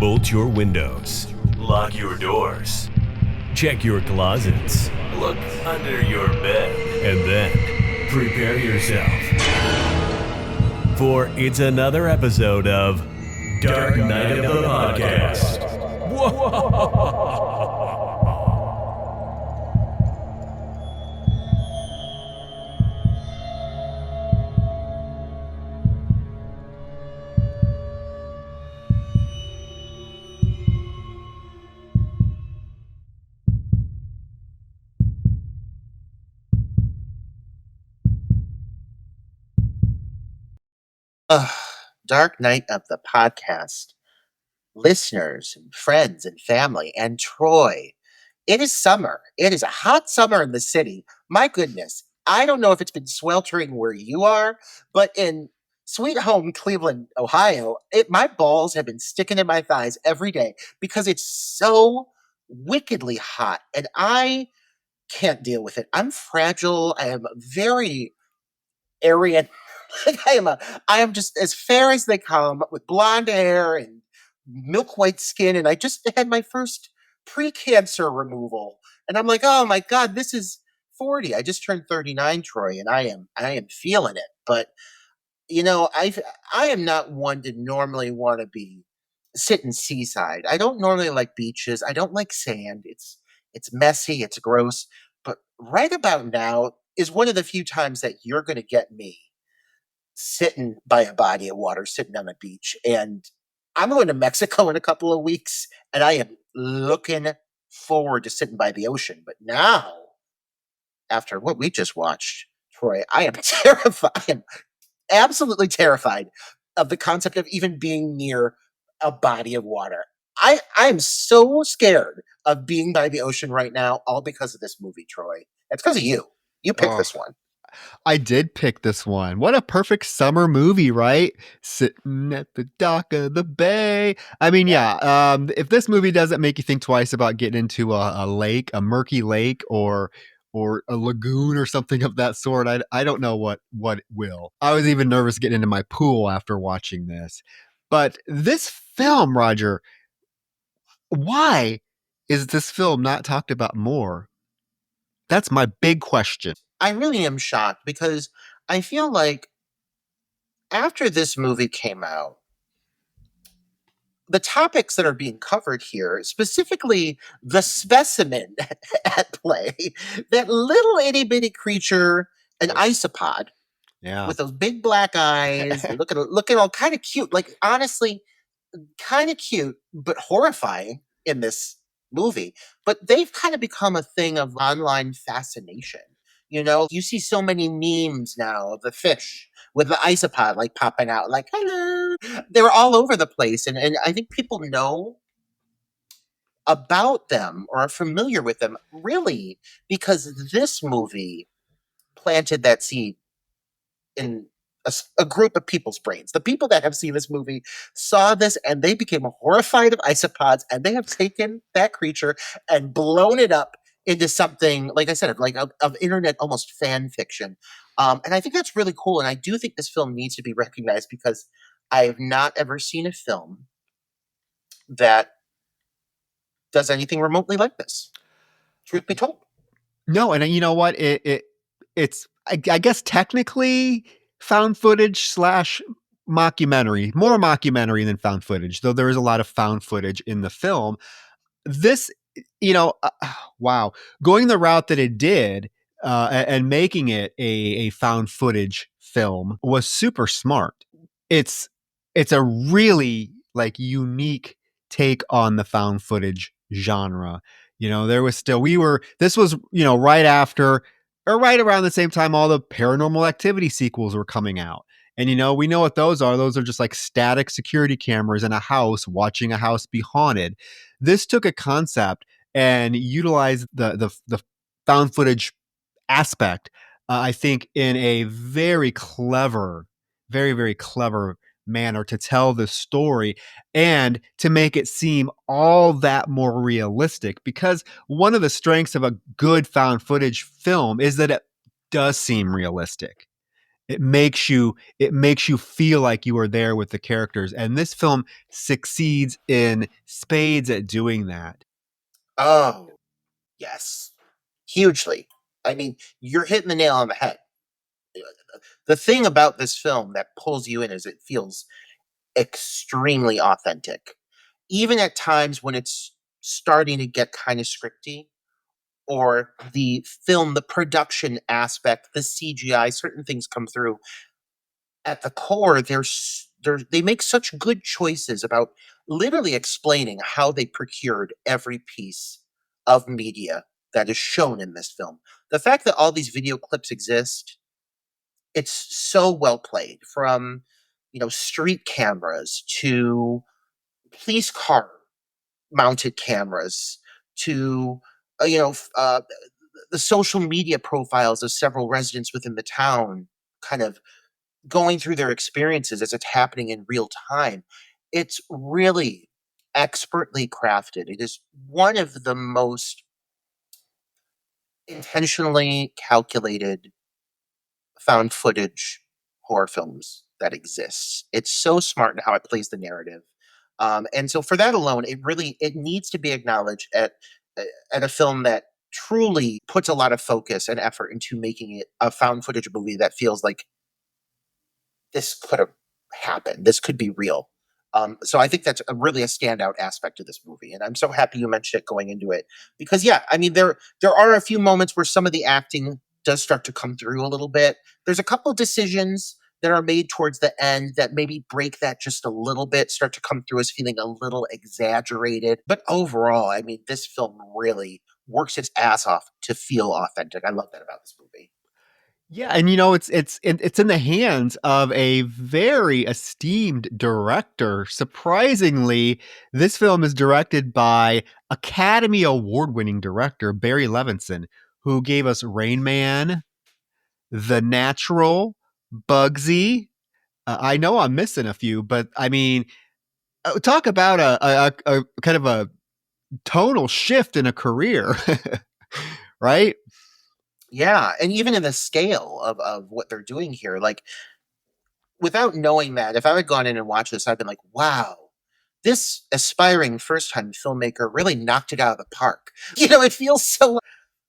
Bolt your windows. Lock your doors. Check your closets. Look under your bed. And then prepare yourself. For it's another episode of Dark Night of the Podcast. Dark Night of the Podcast. Listeners, and friends, and family, and Troy. It is summer. It is a hot summer in the city. My goodness. I don't know if it's been sweltering where you are, but in sweet home Cleveland, Ohio, my balls have been sticking in my thighs every day because it's so wickedly hot and I can't deal with it. I'm fragile. I am very Aryan. Like I am just as fair as they come with blonde hair and milk white skin. And I just had my first pre-cancer removal. And I'm like, oh my God, this is 40. I just turned 39, Troy, and I am feeling it. But I am not one to normally want to be sitting seaside. I don't normally like beaches. I don't like sand. It's messy, it's gross. But right about now is one of the few times that you're gonna get me sitting by a body of water, sitting on a beach. And I'm going to Mexico in a couple of weeks, and I am looking forward to sitting by the ocean. But now, after what we just watched, Troy, I am terrified. I am absolutely terrified of the concept of even being near a body of water. I am so scared of being by the ocean right now, all because of this movie, Troy. It's because of you. You picked this one. I did pick this one. What a perfect summer movie, right? Sitting at the dock of the bay. I mean, yeah. If this movie doesn't make you think twice about getting into a lake, a murky lake, or a lagoon or something of that sort, I don't know what will. I was even nervous getting into my pool after watching this. But this film, Roger, why is this film not talked about more? That's my big question. I really am shocked because I feel like after this movie came out, the topics that are being covered here, specifically the specimen at play, that little itty bitty creature, an isopod, with those big black eyes, looking all kind of cute, like honestly, kind of cute, but horrifying in this movie. But they've kind of become a thing of online fascination. You see so many memes now of the fish with the isopod like popping out, like, hello. They're all over the place. And I think people know about them or are familiar with them really because this movie planted that seed in a group of people's brains. The people that have seen this movie saw this and they became horrified of isopods, and they have taken that creature and blown it up into something, like I said, like of internet almost fan fiction. And I think that's really cool. And I do think this film needs to be recognized because I have not ever seen a film that does anything remotely like this. Truth be told. No, and you know what? It's I guess technically found footage / mockumentary, more mockumentary than found footage, though there is a lot of found footage in the film. This, wow, going the route that it did and making it a found footage film was super smart. It's a really unique take on the found footage genre. This was right after or right around the same time all the Paranormal Activity sequels were coming out. And, we know what those are. Those are just like static security cameras in a house watching a house be haunted. This took a concept and utilized the found footage aspect, I think, in a very clever, very, very clever manner to tell the story and to make it seem all that more realistic, because one of the strengths of a good found footage film is that it does seem realistic. It makes you feel like you are there with the characters, and this film succeeds in spades at doing that. Oh, yes. Hugely. I mean, you're hitting the nail on the head. The thing about this film that pulls you in is it feels extremely authentic. Even at times when it's starting to get kind of scripty, or the production aspect, the CGI, certain things come through. At the core, they make such good choices about literally explaining how they procured every piece of media that is shown in this film. The fact that all these video clips exist, it's so well played, from street cameras to police car mounted cameras to uh, you know f- uh, the social media profiles of several residents within the town, kind of going through their experiences as it's happening in real time. It's really expertly crafted. It is one of the most intentionally calculated found footage horror films that exists. It's so smart in how it plays the narrative. And so for that alone, it needs to be acknowledged at a film that truly puts a lot of focus and effort into making it a found footage movie that feels like this could have happened. This could be real. So I think that's really a standout aspect of this movie, and I'm so happy you mentioned it going into it, because yeah, I mean there are a few moments where some of the acting does start to come through a little bit. There's a couple decisions that are made towards the end that maybe break that just a little bit, start to come through as feeling a little exaggerated. But overall, I mean, this film really works its ass off to feel authentic. I love that about this movie. Yeah, and it's in the hands of a very esteemed director. Surprisingly, this film is directed by Academy Award-winning director Barry Levinson, who gave us Rain Man, The Natural, Bugsy. I know I'm missing a few, but I mean, talk about a kind of a tonal shift in a career, right? Yeah, and even in the scale of what they're doing here, like, without knowing that, if I had gone in and watched this, I'd been like, "Wow, this aspiring first-time filmmaker really knocked it out of the park." It feels so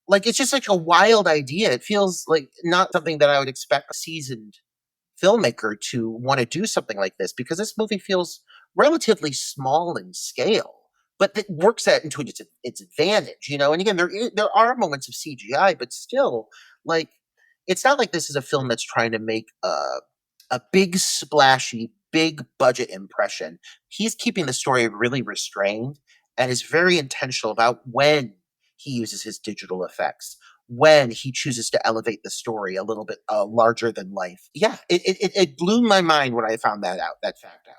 like it's just such a wild idea. It feels like not something that I would expect a seasoned filmmaker to want to do something like this, because this movie feels relatively small in scale, but it works that into its advantage. And again, there are moments of CGI, but still, like, it's not like this is a film that's trying to make a big splashy, big budget impression. He's keeping the story really restrained and is very intentional about when he uses his digital effects, when he chooses to elevate the story a little bit larger than life. Yeah, it blew my mind when I found that fact out.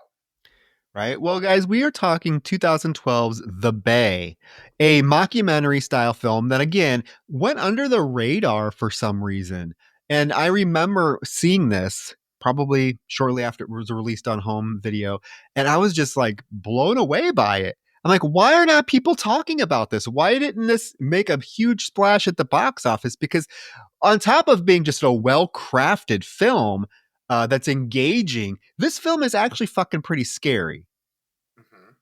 Right. Well, guys, we are talking 2012's The Bay, a mockumentary style film that, again, went under the radar for some reason. And I remember seeing this probably shortly after it was released on home video. And I was just like blown away by it. I'm like, why are not people talking about this? Why didn't this make a huge splash at the box office? Because on top of being just a well crafted film, that's engaging, this film is actually fucking pretty scary. Mhm.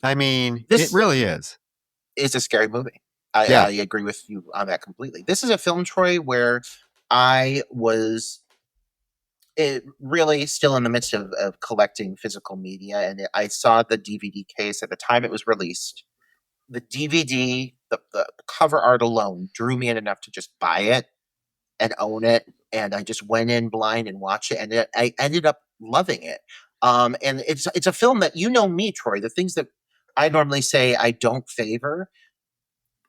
I mean, it This really is. is a scary movie. Yeah. I agree with you on that completely. This is a film, Troy, where I was really still in the midst of collecting physical media, and I saw the DVD case at the time it was released. The DVD, the cover art alone drew me in enough to just buy it and own it, and I just went in blind and watched it, and I ended up loving it. And it's a film that, me, Troy, the things that I normally say I don't favor.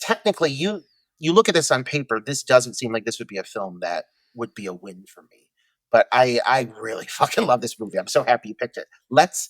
Technically, you look at this on paper, this doesn't seem like this would be a film that would be a win for me. But I really fucking love this movie. I'm so happy you picked it. Let's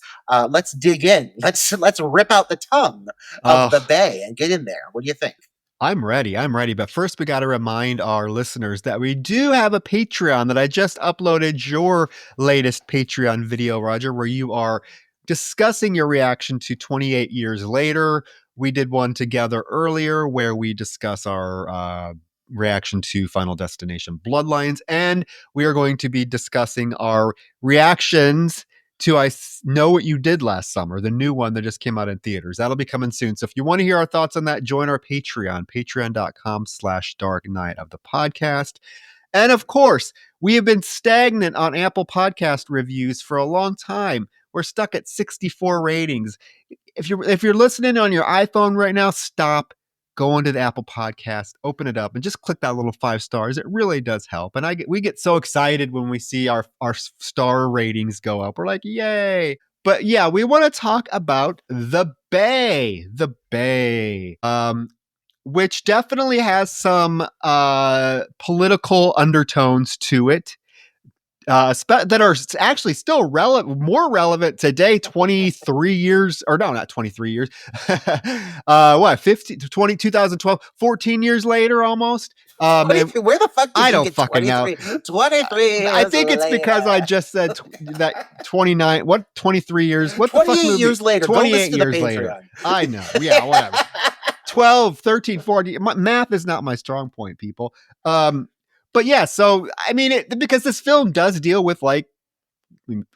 dig in. Let's rip out the tongue of the Oh, bay and get in there. What do you think? I'm ready. I'm ready. But first, we got to remind our listeners that we do have a Patreon that I just uploaded your latest Patreon video, Roger, where you are discussing your reaction to 28 Years Later. We did one together earlier where we discuss our reaction to Final Destination Bloodlines. And we are going to be discussing our reactions to I Know What You Did Last Summer, the new one that just came out in theaters. That'll be coming soon. So if you want to hear our thoughts on that, join our Patreon, patreon.com/Dark Knight of the Podcast. And of course, we have been stagnant on Apple Podcast reviews for a long time. We're stuck at 64 ratings. If you're listening on your iPhone right now, stop, go into the Apple Podcast, open it up, and just click that little 5 stars. It really does help. And we get so excited when we see our star ratings go up. We're like, yay. But yeah, we want to talk about The Bay. The Bay. Which definitely has some political undertones to it. That are actually still more relevant today, 23 years, or no, not 23 years. 2012, 14 years later almost. Where the fuck did I you don't get fucking 23? know. 23 I think it's because I just said that 29, 23 years? What the fuck movie? 28 years later. 28 years later. I know. Yeah, whatever. 12, 13, 40. Math is not my strong point, people. But yeah, so I mean, because this film does deal with like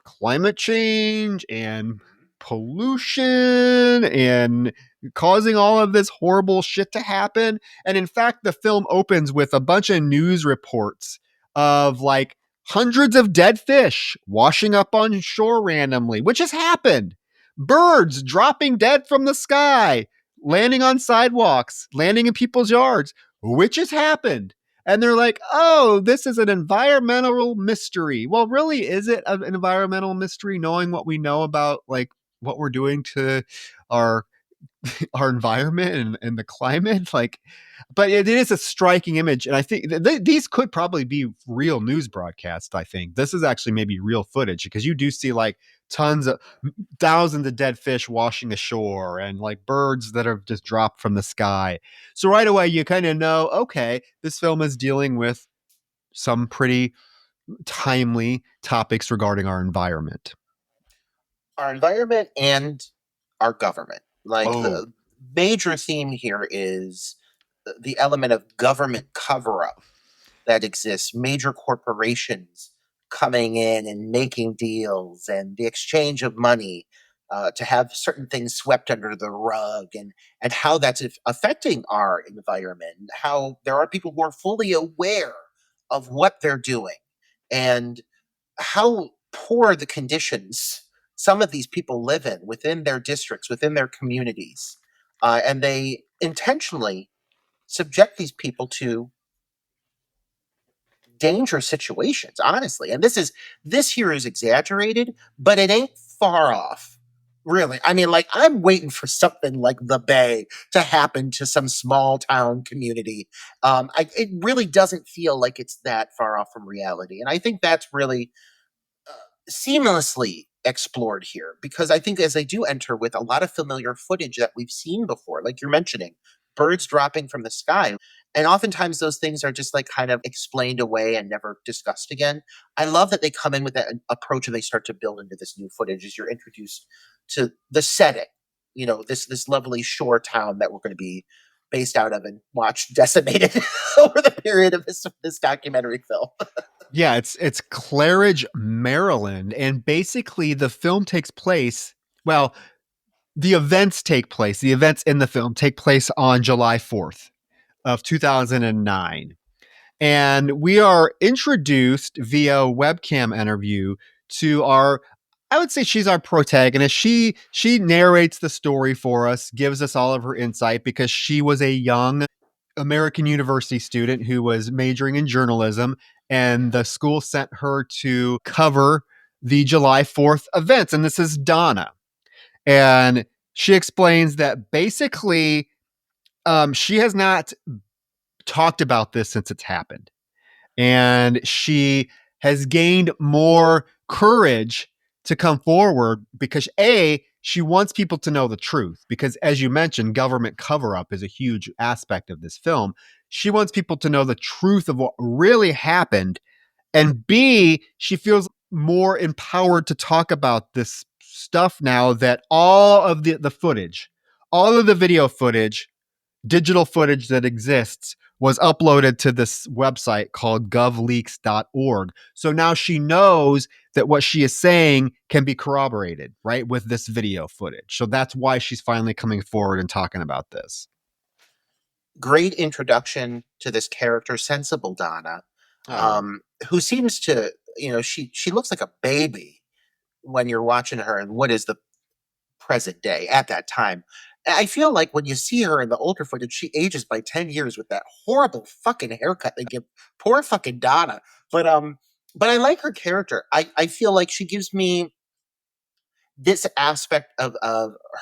climate change and pollution and causing all of this horrible shit to happen. And in fact, the film opens with a bunch of news reports of like hundreds of dead fish washing up on shore randomly, which has happened. Birds dropping dead from the sky, landing on sidewalks, landing in people's yards, which has happened. And they're like, oh, this is an environmental mystery. Well, really, is it an environmental mystery knowing what we know about like what we're doing to our environment and the climate? Like, but it is a striking image. And I think these could probably be real news broadcasts. I think this is actually maybe real footage because you do see like thousands of dead fish washing ashore and like birds that are just dropped from the sky. So right away, you kind of know, okay, this film is dealing with some pretty timely topics regarding our environment. Our environment and our government. Like the major theme here is the element of government cover-up that exists. Major corporations coming in and making deals and the exchange of money to have certain things swept under the rug and how that's affecting our environment and how there are people who are fully aware of what they're doing and how poor the conditions some of these people live in within their districts, within their communities. And they intentionally subject these people to dangerous situations, honestly. And this here is exaggerated, but it ain't far off. Really. I mean, like, I'm waiting for something like The Bay to happen to some small town community. It really doesn't feel like it's that far off from reality. And I think that's really seamlessly explored here because I think as they do enter with a lot of familiar footage that we've seen before, like you're mentioning, birds dropping from the sky. And oftentimes those things are just like kind of explained away and never discussed again. I love that they come in with that approach and they start to build into this new footage as you're introduced to the setting, this lovely shore town that we're going to be based out of and watch decimated over the period of this documentary film. Yeah, it's Claridge, Maryland, and basically the film takes place. Well, the events in the film take place on July 4th of 2009, and we are introduced via webcam interview to I would say she's our protagonist. She narrates the story for us, gives us all of her insight because she was a young American university student who was majoring in journalism, and the school sent her to cover the July 4th events. And this is Donna. And she explains that basically she has not talked about this since it's happened. And she has gained more courage to come forward because she wants people to know the truth because as you mentioned, government cover-up is a huge aspect of this film. She wants people to know the truth of what really happened. And B, she feels more empowered to talk about this stuff now that all of the footage, all of the video footage digital footage that exists was uploaded to this website called govleaks.org. So now she knows that what she is saying can be corroborated, right, with this video footage. So that's why she's finally coming forward and talking about this. Great introduction to this character, sensible Donna, who seems to, she looks like a baby when you're watching her in what is the present day at that time. I feel like when you see her in the older footage, she ages by 10 years with that horrible fucking haircut they give poor fucking Donna. But I like her character. I feel like she gives me this aspect of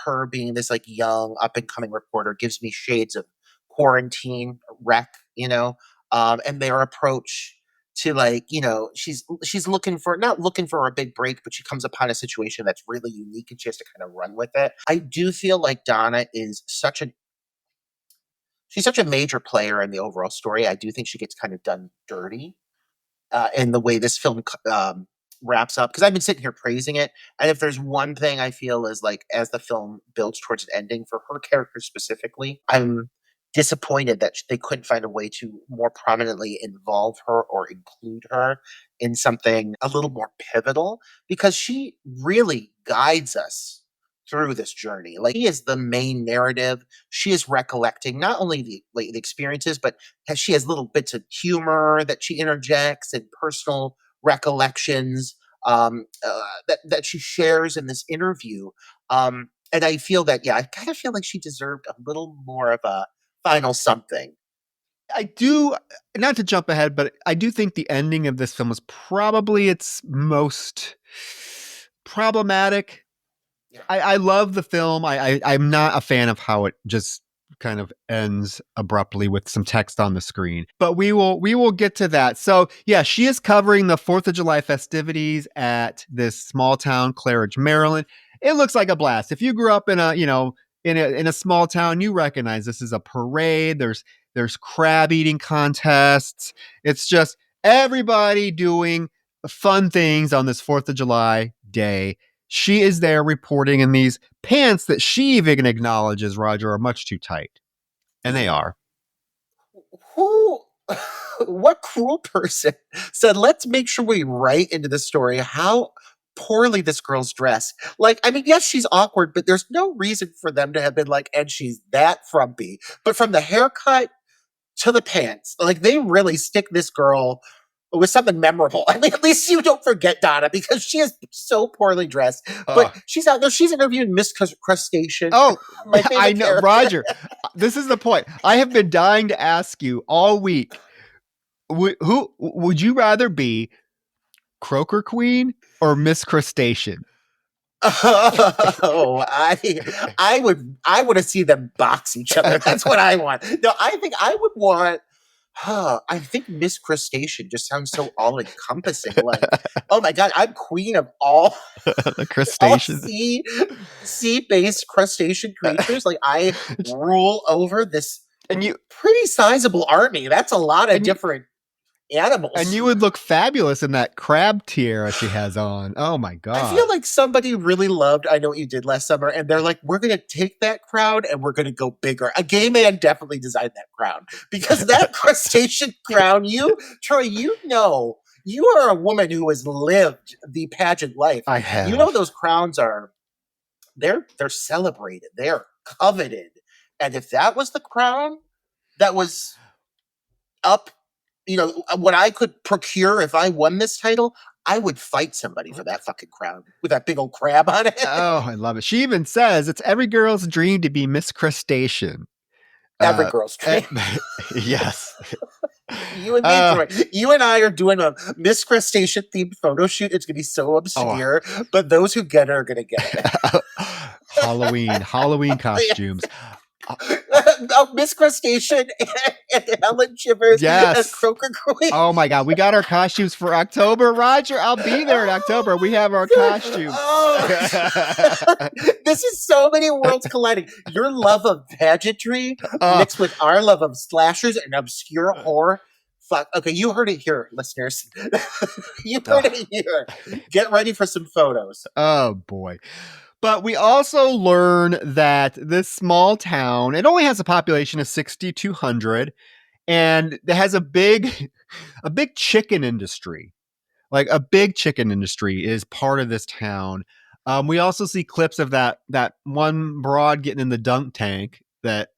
her being this like young up and coming reporter gives me shades of Quarantine, Wreck, and their approach to like, she's looking for not looking for a big break, but she comes upon a situation that's really unique and she has to kind of run with it. I do feel like Donna is she's such a major player in the overall story. I do think she gets kind of done dirty in the way this film wraps up, because I've been sitting here praising it, and if there's one thing I feel is like as the film builds towards an ending for her character specifically, I'm disappointed that they couldn't find a way to more prominently involve her or include her in something a little more pivotal, because she really guides us through this journey. Like, she is the main narrative. She is recollecting not only the experiences, but she has little bits of humor that she interjects and personal recollections that she shares in this interview. And I feel that, I kind of feel like she deserved a little more of a final something. I do, not to jump ahead, but I do think the ending of this film is probably its most problematic. Yeah. I love the film. I'm not a fan of how it just kind of ends abruptly with some text on the screen, but we will get to that. So yeah, she is covering the 4th of July festivities at this small town, Claridge, Maryland. It looks like a blast. If you grew up in a small town, you recognize this is a parade. There's crab eating contests. It's just everybody doing fun things on this 4th of July day. She is there reporting in these pants that she even acknowledges, Roger, are much too tight. And they are. What cruel person said, let's make sure we write into the story how poorly this girl's dressed. Like, I mean, yes, she's awkward, but there's no reason for them to have been like, and she's that frumpy. But from the haircut to the pants, like, they really stick this girl with something memorable. I mean, at least you don't forget Donna, because she is so poorly dressed. But she's out there. She's interviewing Miss Crustacean. Oh, my favorite I know, character. Roger. This is the point. I have been dying to ask you all week. Who would you rather be, Croaker Queen or Miss Crustacean? Oh, I would have seen them box each other. That's what I want. No, I think I would want. I think Miss Crustacean just sounds so all encompassing. Like, oh my god, I'm queen of all the crustaceans, sea based crustacean creatures. Like, I rule over this and you pretty sizable army. That's a lot of different animals. And you would look fabulous in that crab tiara she has on. Oh my god. I feel like somebody really loved I Know What You Did Last Summer, and they're like, we're going to take that crown and we're going to go bigger. A gay man definitely designed that crown, because that crustacean crown, Troy, you are a woman who has lived the pageant life. I have. You know those crowns they're celebrated. They're coveted. And if that was the crown that was up, what I could procure if I won this title, I would fight somebody for that fucking crown with that big old crab on it. Oh, I love it. She even says it's every girl's dream to be Miss Crustacean. Every girl's dream. Yes. You and me, Troy. You and I are doing a Miss Crustacean themed photo shoot. It's going to be so obscure, but those who get it are going to get it. Halloween costumes. Miss Crustacean and Helen Chivers as Croaker Queen. Oh my god, we got our costumes for October, Roger. I'll be there in October. We have our costumes. This is so many worlds colliding. Your love of pageantry mixed with our love of slashers and obscure horror. Fuck. Okay, you heard it here, listeners. You heard it here. Get ready for some photos. Oh boy. But we also learn that this small town, it only has a population of 6,200, and it has a big chicken industry. Like a big chicken industry is part of this town. We also see clips of that one broad getting in the dunk tank that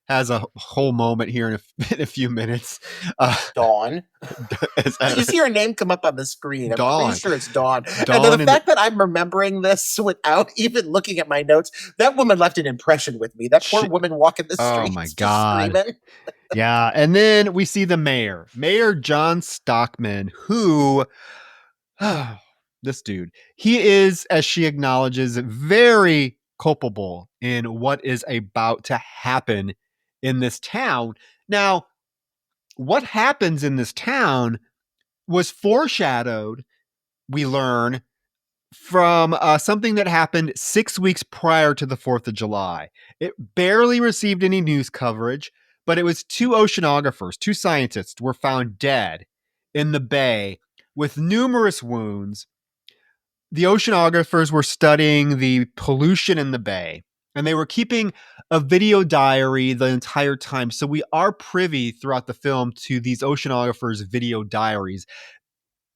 has a whole moment here in a few minutes. Dawn. You see her name come up on the screen. I'm Dawn. pretty sure it's Dawn. Dawn And the fact that I'm remembering this without even looking at my notes, that woman left an impression with me. That poor woman walking the streets. Oh my God. Just screaming. Yeah. And then we see the mayor, Mayor John Stockman, who this dude, he is, as she acknowledges, very culpable in what is about to happen in this town. Now, what happens in this town was foreshadowed, we learn, from something that happened 6 weeks prior to the 4th of July. It barely received any news coverage, but it was two oceanographers, two scientists, were found dead in the bay with numerous wounds. The oceanographers were studying the pollution in the bay, and they were keeping a video diary the entire time. So we are privy throughout the film to these oceanographers' video diaries,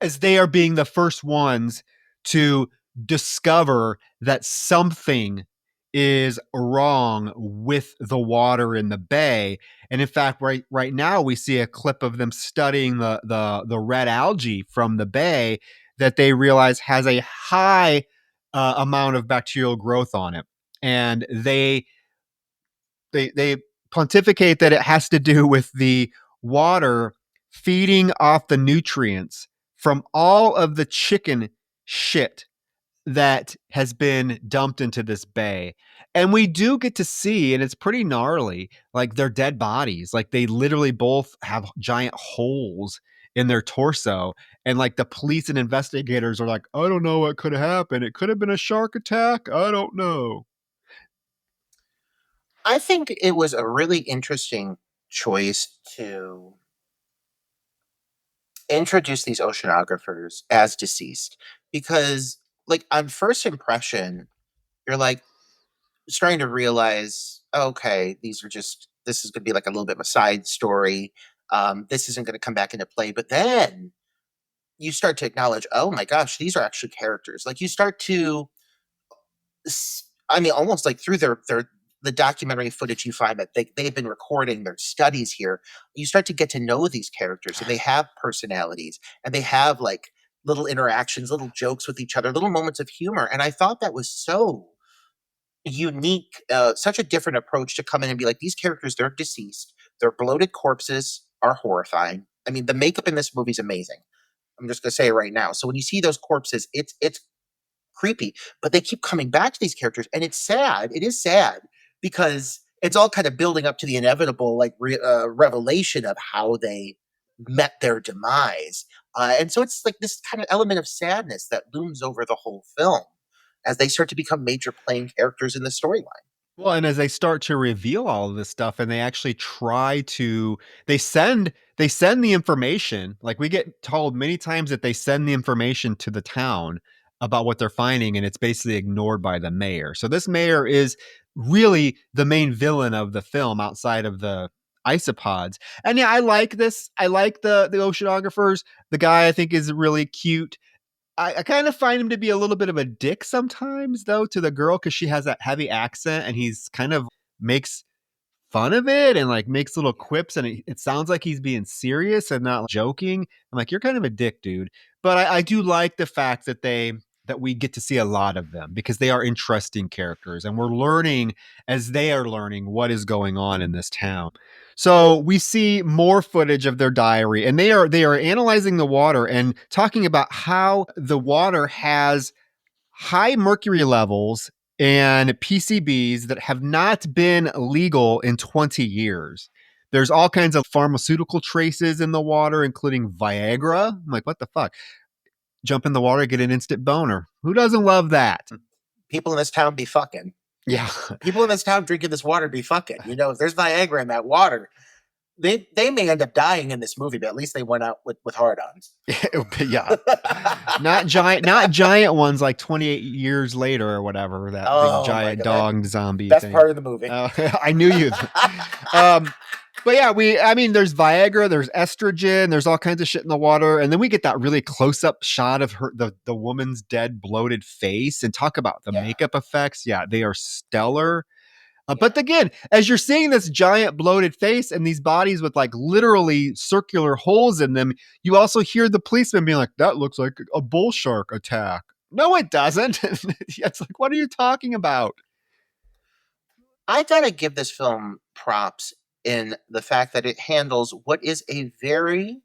as they are being the first ones to discover that something is wrong with the water in the bay. And in fact, right now we see a clip of them studying the red algae from the bay that they realize has a high amount of bacterial growth on it. And they pontificate that it has to do with the water feeding off the nutrients from all of the chicken shit that has been dumped into this bay. And we do get to see, and it's pretty gnarly, like their dead bodies. Like they literally both have giant holes in their torso. And like the police and investigators are like, I don't know what could have happened. It could have been a shark attack. I don't know. I think it was a really interesting choice to introduce these oceanographers as deceased because, like, on first impression, you're like starting to realize, okay, this is going to be like a little bit of a side story. This isn't going to come back into play. But then you start to acknowledge, oh my gosh, these are actually characters. Like, you start to I mean, almost like through their the documentary footage you find that they've been recording their studies here, you start to get to know these characters and they have personalities and they have like little interactions, little jokes with each other, little moments of humor. And I thought that was so unique, such a different approach to come in and be like, these characters, they're deceased, their bloated corpses are horrifying. I mean, the makeup in this movie is amazing. I'm just gonna say it right now. So when you see those corpses, it's creepy, but they keep coming back to these characters, and it's sad. It is sad because it's all kind of building up to the inevitable, like revelation of how they met their demise, and so it's like this kind of element of sadness that looms over the whole film as they start to become major playing characters in the storyline. Well, and as they start to reveal all of this stuff and they actually try to they send the information, like we get told many times that they send the information to the town about what they're finding and it's basically ignored by the mayor. So this mayor is really the main villain of the film outside of the isopods. And yeah, I like this. I like the oceanographers. The guy I think is really cute. I kind of find him to be a little bit of a dick sometimes, though, to the girl because she has that heavy accent and he's kind of makes fun of it and like makes little quips and it sounds like he's being serious and not joking. I'm like, you're kind of a dick, dude. But I do like the fact that we get to see a lot of them because they are interesting characters and we're learning as they are learning what is going on in this town. So we see more footage of their diary and they are analyzing the water and talking about how the water has high mercury levels and PCBs that have not been legal in 20 years. There's all kinds of pharmaceutical traces in the water, including Viagra. I'm like, what the fuck? Jump in the water, get an instant boner. Who doesn't love that? People in this town be fucking. Yeah. People in this town drinking this water be fucking. You know, if there's Viagra in that water, They may end up dying in this movie, but at least they went out with hard-ons. Yeah. Not giant ones like 28 years later or whatever, that big giant dog zombie best thing. part of the movie. I knew you. But yeah, there's Viagra, there's estrogen, there's all kinds of shit in the water. And then we get that really close-up shot of the woman's dead, bloated face, and talk about the makeup effects. Yeah, they are stellar. But again, as you're seeing this giant bloated face and these bodies with like literally circular holes in them, you also hear the policeman being like, that looks like a bull shark attack. No, it doesn't. It's like, what are you talking about? I gotta give this film props in the fact that it handles what is a very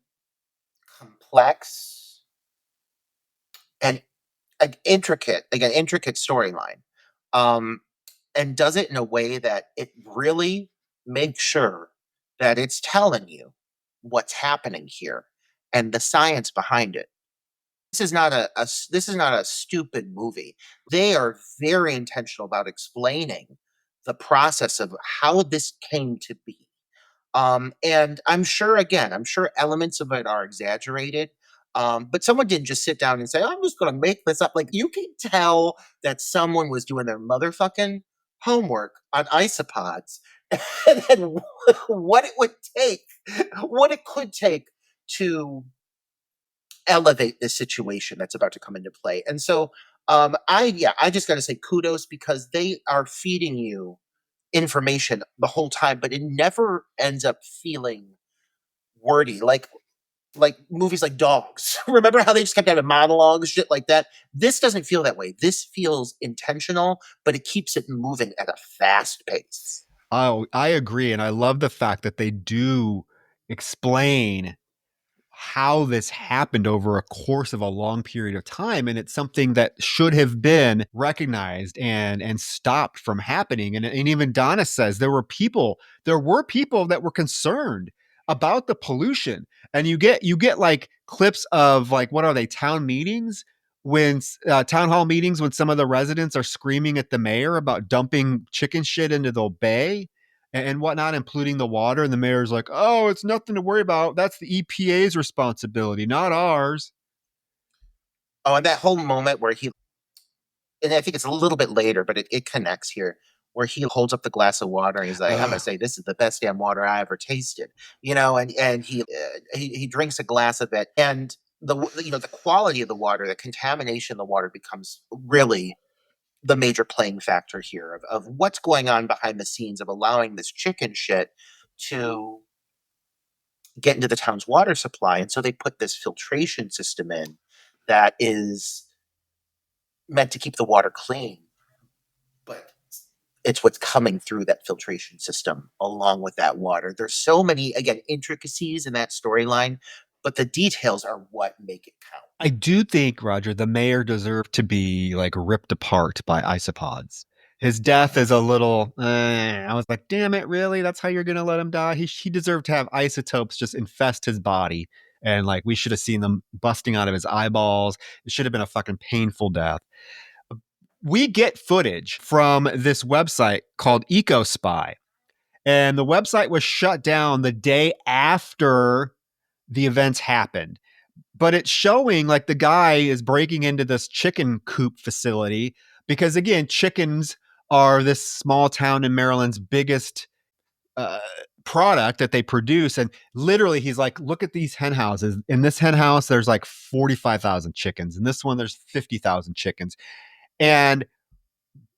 complex and intricate storyline. And does it in a way that it really makes sure that it's telling you what's happening here and the science behind it. This is not a stupid movie. They are very intentional about explaining the process of how this came to be. And I'm sure elements of it are exaggerated. But someone didn't just sit down and say, I'm just going to make this up. Like, you can tell that someone was doing their motherfucking homework on isopods and then what it could take to elevate this situation that's about to come into play. And so, I just got to say kudos, because they are feeding you information the whole time, but it never ends up feeling wordy, like movies like Dogs. Remember how they just kept having monologues, shit like that? This doesn't feel that way. This feels intentional, but it keeps it moving at a fast pace. Oh, I agree. And I love the fact that they do explain how this happened over a course of a long period of time, and it's something that should have been recognized and stopped from happening. And even Donna says there were people that were concerned about the pollution. And you get like clips of, like, what are they, town meetings, when town hall meetings, when some of the residents are screaming at the mayor about dumping chicken shit into the bay and whatnot, including the water. And the mayor's like, oh, it's nothing to worry about. That's the EPA's responsibility, not ours. Oh, and that whole moment where and I think it's a little bit later, but it connects here, where he holds up the glass of water and he's like, I'm gonna say this is the best damn water I ever tasted, and he drinks a glass of it, and the quality of the water, the contamination of the water becomes really the major playing factor here of what's going on behind the scenes of allowing this chicken shit to get into the town's water supply. And so they put this filtration system in that is meant to keep the water clean, but it's what's coming through that filtration system along with that water. There's so many, again, intricacies in that storyline, but the details are what make it count. I do think, Roger, the mayor deserved to be like ripped apart by isopods. His death is a little, I was like, damn it, really? That's how you're going to let him die? He deserved to have isotopes just infest his body. And like, we should have seen them busting out of his eyeballs. It should have been a fucking painful death. We get footage from this website called EcoSpy. And the website was shut down the day after the events happened. But it's showing like the guy is breaking into this chicken coop facility because, again, chickens are this small town in Maryland's biggest product that they produce. And literally he's like, look at these hen houses. In this hen house, there's like 45,000 chickens. In this one, there's 50,000 chickens. And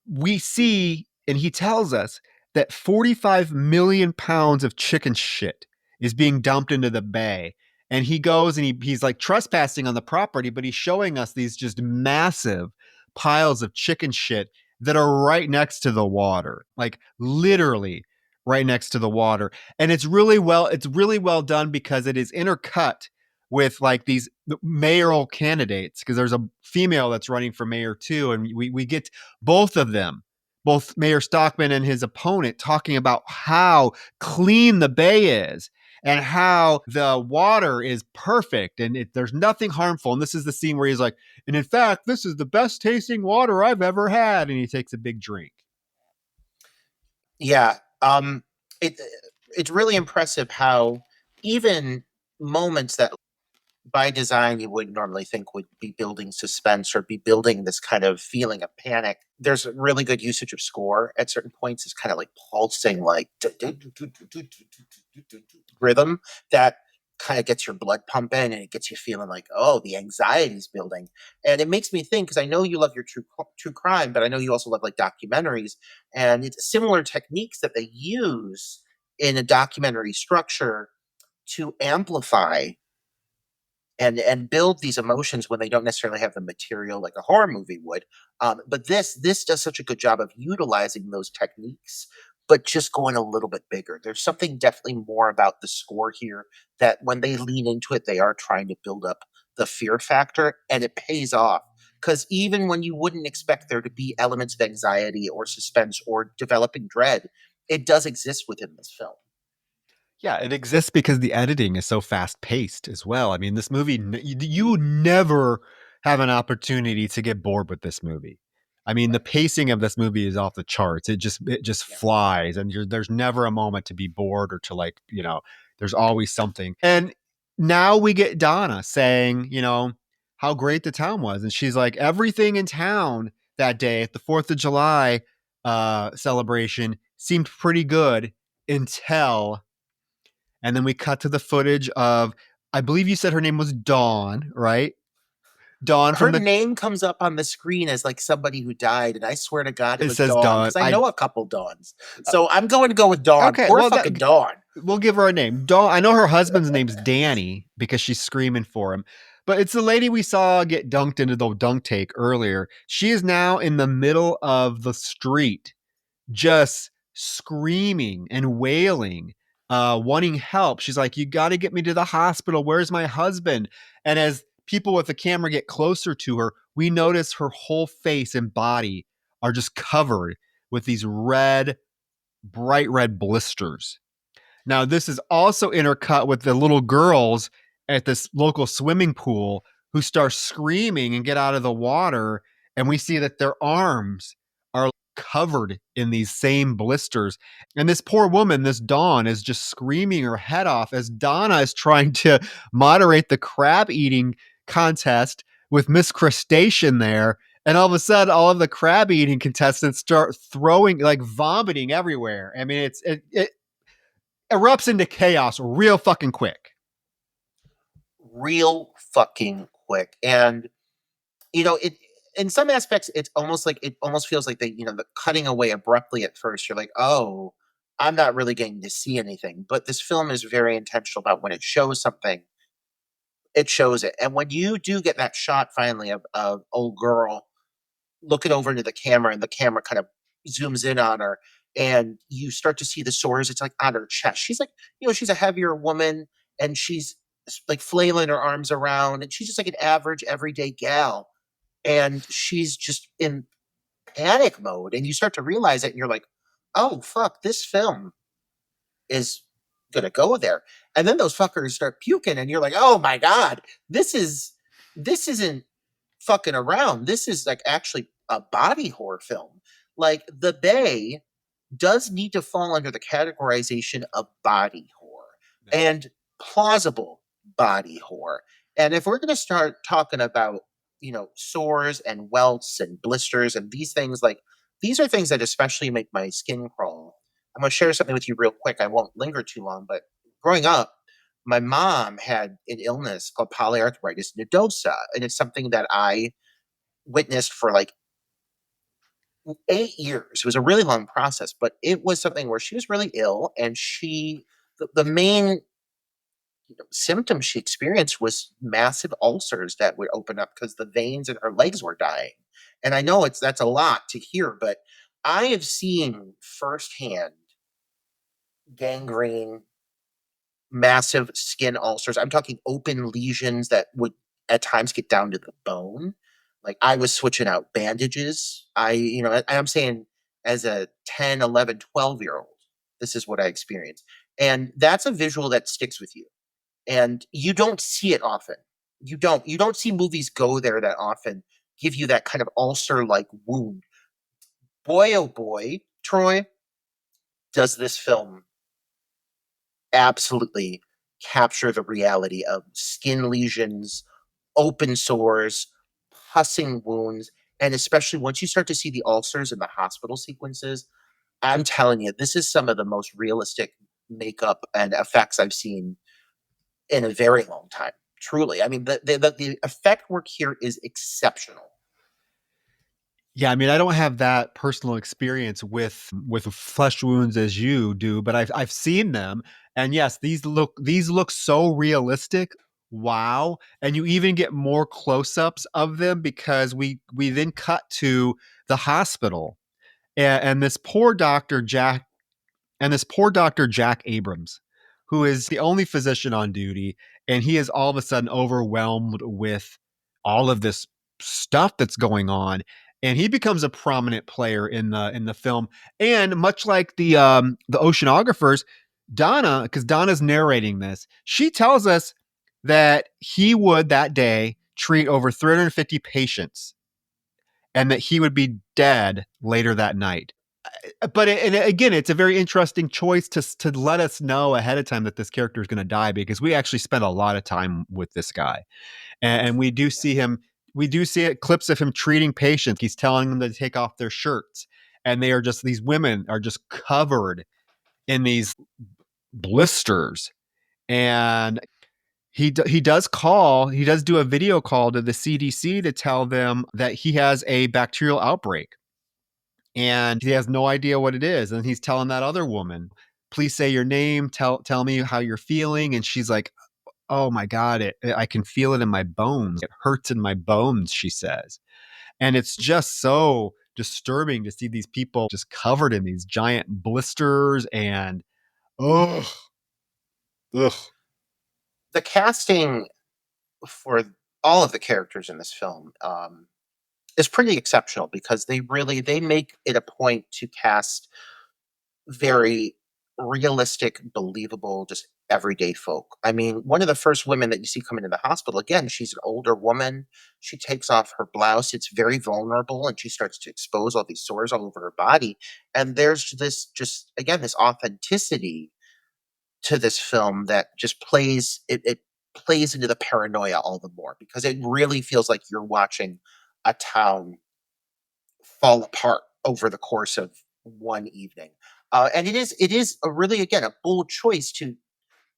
we see, and he tells us that 45 million pounds of chicken shit is being dumped into the bay. And he goes and he's like trespassing on the property, but he's showing us these just massive piles of chicken shit that are right next to the water, like literally right next to the water. And it's really well done because it is intercut with like these mayoral candidates, because there's a female that's running for mayor too. And we get both of them, both Mayor Stockman and his opponent, talking about how clean the bay is and how the water is perfect and there's nothing harmful. And this is the scene where he's like, and in fact, this is the best tasting water I've ever had. And he takes a big drink. Yeah. it's really impressive how even moments that by design you would normally think would be building suspense or be building this kind of feeling of panic. There's a really good usage of score at certain points. It's kind of like pulsing, like rhythm that kind of gets your blood pumping and it gets you feeling like, oh, the anxiety's building. And it makes me think, because I know you love your true crime, but I know you also love like documentaries, and it's similar techniques that they use in a documentary structure to amplify and build these emotions when they don't necessarily have the material like a horror movie would. But this does such a good job of utilizing those techniques, but just going a little bit bigger. There's something definitely more about the score here that when they lean into it, they are trying to build up the fear factor, and it pays off. Because even when you wouldn't expect there to be elements of anxiety or suspense or developing dread, it does exist within this film. Yeah, it exists because the editing is so fast paced as well. I mean, this movie, you never have an opportunity to get bored with this movie. I mean, the Right. pacing of this movie is off the charts. It just Yeah. flies, and there's never a moment to be bored or to like, there's always something. And now we get Donna saying, how great the town was, and she's like, everything in town that day at the 4th of July celebration seemed pretty good until, and then we cut to the footage of, I believe you said her name was Dawn, right? Dawn Her from the, name comes up on the screen as like somebody who died, and I swear to God it it was says Dawn Dawn. because I know a couple Dawns. So I'm going to go with Dawn. Okay, Poor well, fucking Dawn. we'll give her a name. Dawn. I know her husband's name's Danny because she's screaming for him. But it's the lady we saw get dunked into the dunk tank earlier. She is now in the middle of the street, just screaming and wailing, wanting help. She's like, "You got to get me to the hospital. Where's my husband?" And as people with the camera get closer to her, we notice her whole face and body are just covered with these bright red blisters. Now, this is also intercut with the little girls at this local swimming pool who start screaming and get out of the water. And we see that their arms are covered in these same blisters. And this poor woman, this Dawn, is just screaming her head off as Donna is trying to moderate the crab eating contest with Miss Crustacean there. And all of a sudden, all of the crab eating contestants start throwing, like vomiting everywhere. I mean, it erupts into chaos real fucking quick. Real fucking quick. And it in some aspects it's almost like it almost feels like they, the cutting away abruptly at first. You're like, oh, I'm not really getting to see anything. But this film is very intentional about when it shows something, it shows it. And when you do get that shot finally of old girl looking over into the camera and the camera kind of zooms in on her and you start to see the sores, it's like on her chest. She's like, she's a heavier woman and she's like flailing her arms around and she's just like an average everyday gal. And she's just in panic mode. And you start to realize it and you're like, oh, fuck, this film is going to go there. And then those fuckers start puking and you're like, oh my God, this isn't fucking around. This is like actually a body horror film. Like The Bay does need to fall under the categorization of body horror and plausible body horror. And if we're going to start talking about, sores and welts and blisters and these things, like these are things that especially make my skin crawl. I'm going to share something with you real quick. I won't linger too long, but growing up, my mom had an illness called polyarthritis nodosa, and it's something that I witnessed for like 8 years. It was a really long process, but it was something where she was really ill, and the main symptom she experienced was massive ulcers that would open up because the veins in her legs were dying. And I know that's a lot to hear, but I have seen firsthand gangrene, massive skin ulcers. I'm talking open lesions that would at times get down to the bone. Like I was switching out bandages. I'm saying as a 10, 11, 12-year old, this is what I experienced. And that's a visual that sticks with you. And you don't see it often. You don't see movies go there that often, give you that kind of ulcer like wound. Boy, oh boy, Troy, does this film absolutely capture the reality of skin lesions, open sores, pussing wounds, and especially once you start to see the ulcers in the hospital sequences, I'm telling you, this is some of the most realistic makeup and effects I've seen in a very long time. Truly, I mean, the effect work here is exceptional. Yeah, I mean, I don't have that personal experience with flesh wounds as you do, but I've seen them, and yes, these look so realistic. Wow. And you even get more close-ups of them because we then cut to the hospital, and this poor doctor, Jack Abrams, who is the only physician on duty, and he is all of a sudden overwhelmed with all of this stuff that's going on. And he becomes a prominent player in the film. And much like the oceanographers, Donna, because Donna's narrating this, she tells us that he would that day treat over 350 patients and that he would be dead later that night. But and again, it's a very interesting choice to let us know ahead of time that this character is going to die, because we actually spent a lot of time with this guy, and we do see him. We do see clips of him treating patients. He's telling them to take off their shirts, and these women are just covered in these blisters. And he does do a video call to the CDC to tell them that he has a bacterial outbreak, and he has no idea what it is. And he's telling that other woman, please say your name, tell me how you're feeling. And she's like, oh my God, I can feel it in my bones. It hurts in my bones, she says. And it's just so disturbing to see these people just covered in these giant blisters and ugh. Ugh. The casting for all of the characters in this film is pretty exceptional because they make it a point to cast very realistic, believable, just everyday folk. I mean, one of the first women that you see come into the hospital, again, she's an older woman. She takes off her blouse. It's very vulnerable, and she starts to expose all these sores all over her body. And there's this, just again, this authenticity to this film that just it plays into the paranoia all the more because it really feels like you're watching a town fall apart over the course of one evening. And it is a really, again, a bold choice to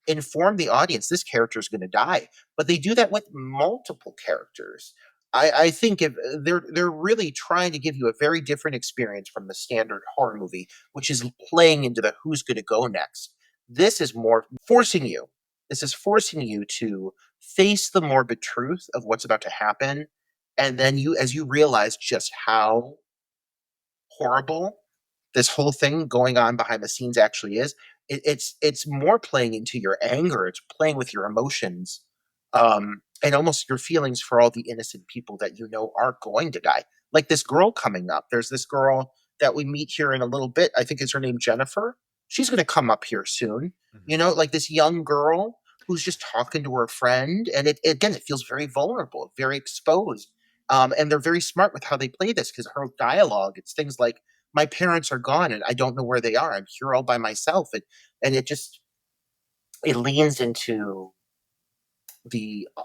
inform the audience this character is going to die, but they do that with multiple characters. I think if they're really trying to give you a very different experience from the standard horror movie, which is playing into the who's going to go next. This is more forcing you. This is forcing you to face the morbid truth of what's about to happen, and then as you realize just how horrible this whole thing going on behind the scenes actually is. It's more playing into your anger. It's playing with your emotions, and almost your feelings for all the innocent people that you know are going to die. Like this girl coming up. There's this girl that we meet here in a little bit. I think is her name Jennifer. She's going to come up here soon. You know, like this young girl who's just talking to her friend, and again, it feels very vulnerable, very exposed. And they're very smart with how they play this because her dialogue, it's things like, my parents are gone and I don't know where they are. I'm here all by myself. And it leans into the uh,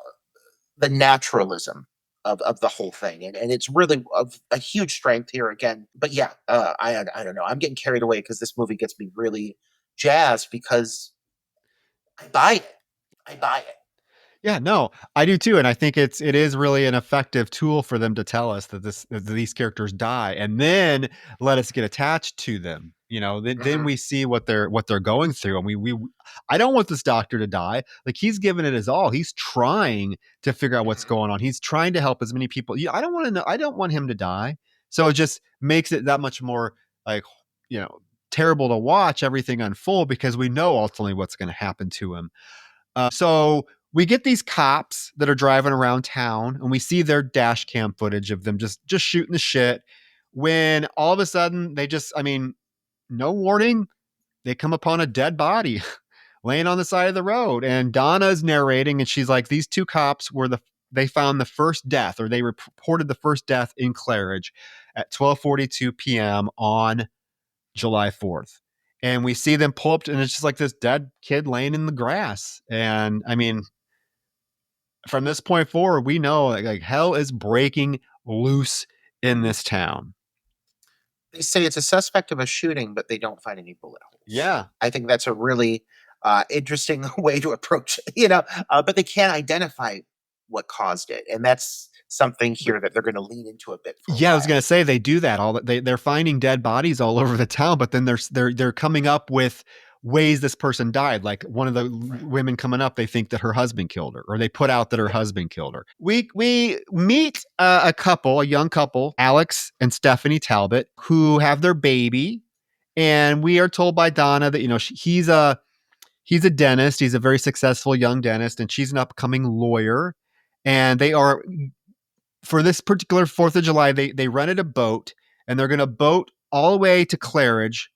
the naturalism of the whole thing, and it's really of a huge strength here again. But yeah, I don't know. I'm getting carried away because this movie gets me really jazzed because I buy it. I buy it. Yeah, no, I do too, and I think it is really an effective tool for them to tell us that these characters die, and then let us get attached to them. You know, then Mhm. we see what they're going through, and we I don't want this doctor to die. Like, he's giving it his all. He's trying to figure out what's Mhm. going on. He's trying to help as many people. Yeah, I don't want to know. I don't want him to die. So it just makes it that much more, like, you know, terrible to watch everything unfold because we know ultimately what's going to happen to him. So we get these cops that are driving around town, and we see their dash cam footage of them just shooting the shit. When all of a sudden I mean, no warning, they come upon a dead body laying on the side of the road, and Donna's narrating, and she's like, these two cops they found the first death, or they reported the first death in Claridge at 12:42 p.m. on July 4th. and we see them pull up, and it's just like this dead kid laying in the grass. And I mean, from this point forward, we know like hell is breaking loose in this town. They say it's a suspect of a shooting, but they don't find any bullet holes. Yeah. I think that's a really interesting way to approach it, but they can't identify what caused it. And that's something here that they're going to lean into a bit. Yeah, I was going to say they do that. They're finding dead bodies all over the town, but then they're coming up with ways this person died. Like one of the women coming up, they think that her husband killed her, or they put out that her husband killed her. We meet a young couple, Alex and Stephanie Talbot, who have their baby, and we are told by Donna that he's a dentist. He's a very successful young dentist, and she's an upcoming lawyer, and they are. For this particular 4th of July, they rented a boat, and they're going to boat all the way to Claridge,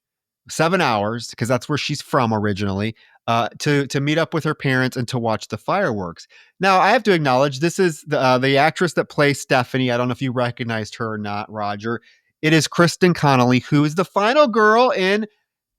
7 hours, because that's where she's from originally, to meet up with her parents and to watch the fireworks. Now, I have to acknowledge, this is the actress that plays Stephanie. I don't know if you recognized her or not, Roger. It is Kristen Connolly, who is the final girl in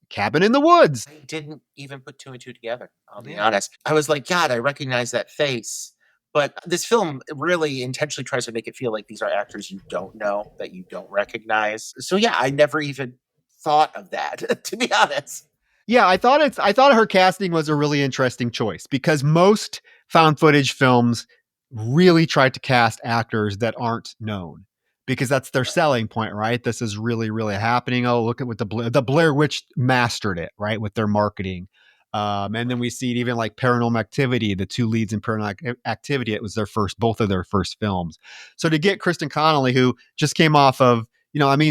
Cabin in the Woods. I didn't even put 2 and 2 together, I'll be honest. I was like, God, I recognize that face. But this film really intentionally tries to make it feel like these are actors you don't know, that you don't recognize. So yeah, I never even thought of that, to be honest. Yeah, I thought her casting was a really interesting choice, because most found footage films really try to cast actors that aren't known, because that's their selling point, right? This is really, really happening. Oh, look at what the Blair Witch mastered it, right, with their marketing. And then we see it even like Paranormal Activity, the 2 leads in Paranormal Activity. It was both of their first films. So to get Kristen Connolly, who just came off of,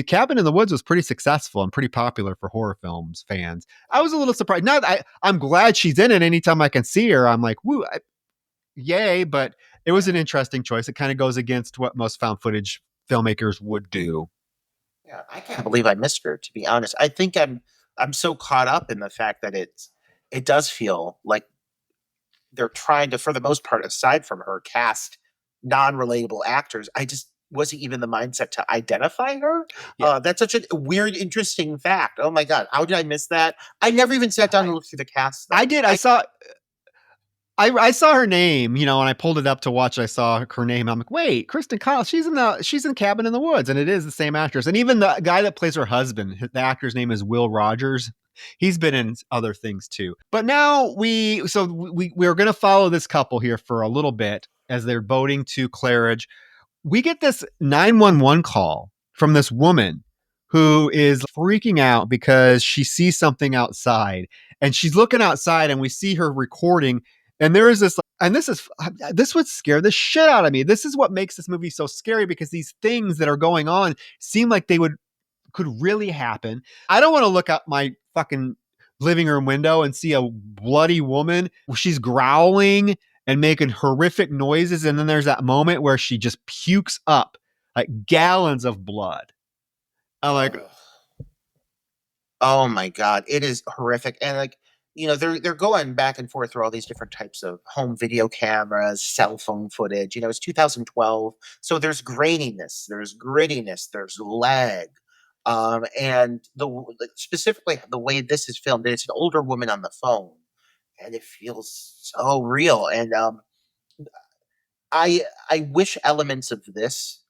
Cabin in the Woods was pretty successful and pretty popular for horror films fans. I was a little surprised. I'm glad she's in it. Anytime I can see her, I'm like, woo, yay. But it was an interesting choice. It kind of goes against what most found footage filmmakers would do. Yeah, I can't believe I missed her, to be honest. I think I'm so caught up in the fact that it does feel like they're trying to, for the most part, aside from her, cast non-relatable actors. I just wasn't even the mindset to identify her. Yeah. That's such a weird, interesting fact. Oh my God, how did I miss that? I never even sat down and looked through the cast. I did. I saw her name, and I pulled it up to watch. I saw her name. I'm like, wait, Kristen Connell, she's in Cabin in the Woods, and it is the same actress. And even the guy that plays her husband, the actor's name is Will Rogers. He's been in other things too. But now we're going to follow this couple here for a little bit as they're boating to Claridge. We get this 911 call from this woman who is freaking out because she sees something outside, and she's looking outside, and we see her recording. And there is this, and this would scare the shit out of me. This is what makes this movie so scary, because these things that are going on seem like they could really happen. I don't want to look out my fucking living room window and see a bloody woman. She's growling and making horrific noises. And then there's that moment where she just pukes up like gallons of blood. I'm like, oh my God, it is horrific. And they're going back and forth through all these different types of home video cameras, cell phone footage. It's 2012. So there's graininess, there's grittiness, there's lag. And specifically the way this is filmed, it's an older woman on the phone, and it feels so real. And I wish elements of this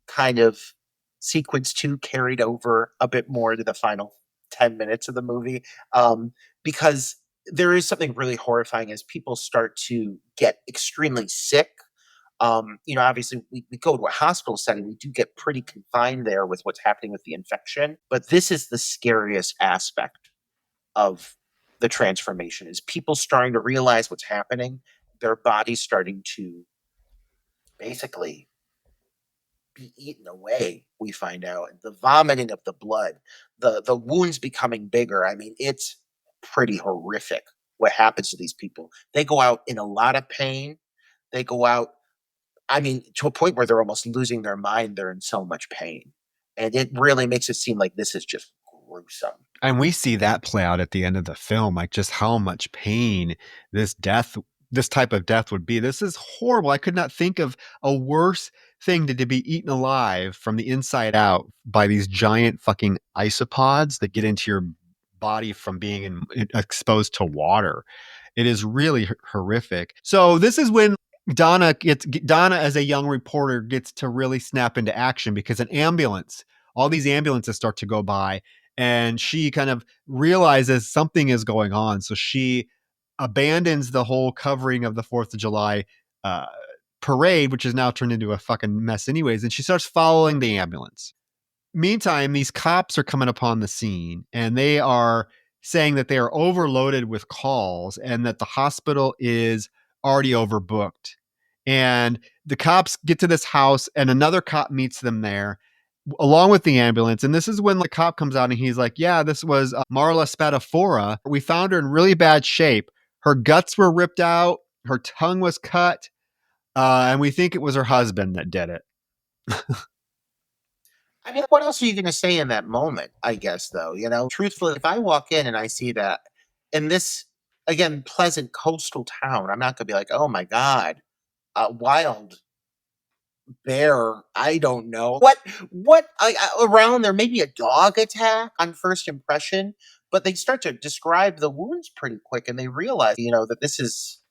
kind of sequence 2 carried over a bit more to the final 10 minutes of the movie, because there is something really horrifying as people start to get extremely sick. Obviously we go to a hospital setting, we do get pretty confined there with what's happening with the infection, but this is the scariest aspect of the transformation, is people starting to realize what's happening, their bodies starting to basically be eaten away. We find out the vomiting of the blood, the wounds becoming bigger. I mean, it's pretty horrific what happens to these people. They go out in a lot of pain. They go out, to a point where they're almost losing their mind. They're in so much pain. And it really makes it seem like this is just gruesome. And we see that play out at the end of the film, like just how much pain this type of death would be. This is horrible. I could not think of a worse thing to be eaten alive from the inside out by these giant fucking isopods that get into your body from being exposed to water. It is really horrific. So this is when Donna as a young reporter gets to really snap into action, because all these ambulances start to go by, and she kind of realizes something is going on. So she abandons the whole covering of the 4th of July parade, which is now turned into a fucking mess anyways, and she starts following the ambulance. Meantime, these cops are coming upon the scene, and they are saying that they are overloaded with calls and that the hospital is already overbooked. And the cops get to this house, and another cop meets them there along with the ambulance. And this is when the cop comes out and he's like, yeah, this was Marla Spadafora. We found her in really bad shape. Her guts were ripped out. Her tongue was cut. And we think it was her husband that did it. I mean, what else are you going to say in that moment, I guess, though? Truthfully, if I walk in and I see that in this, again, pleasant coastal town, I'm not going to be like, oh my God, a wild bear. I don't know. Around there, maybe a dog attack on first impression, but they start to describe the wounds pretty quick and they realize, that this is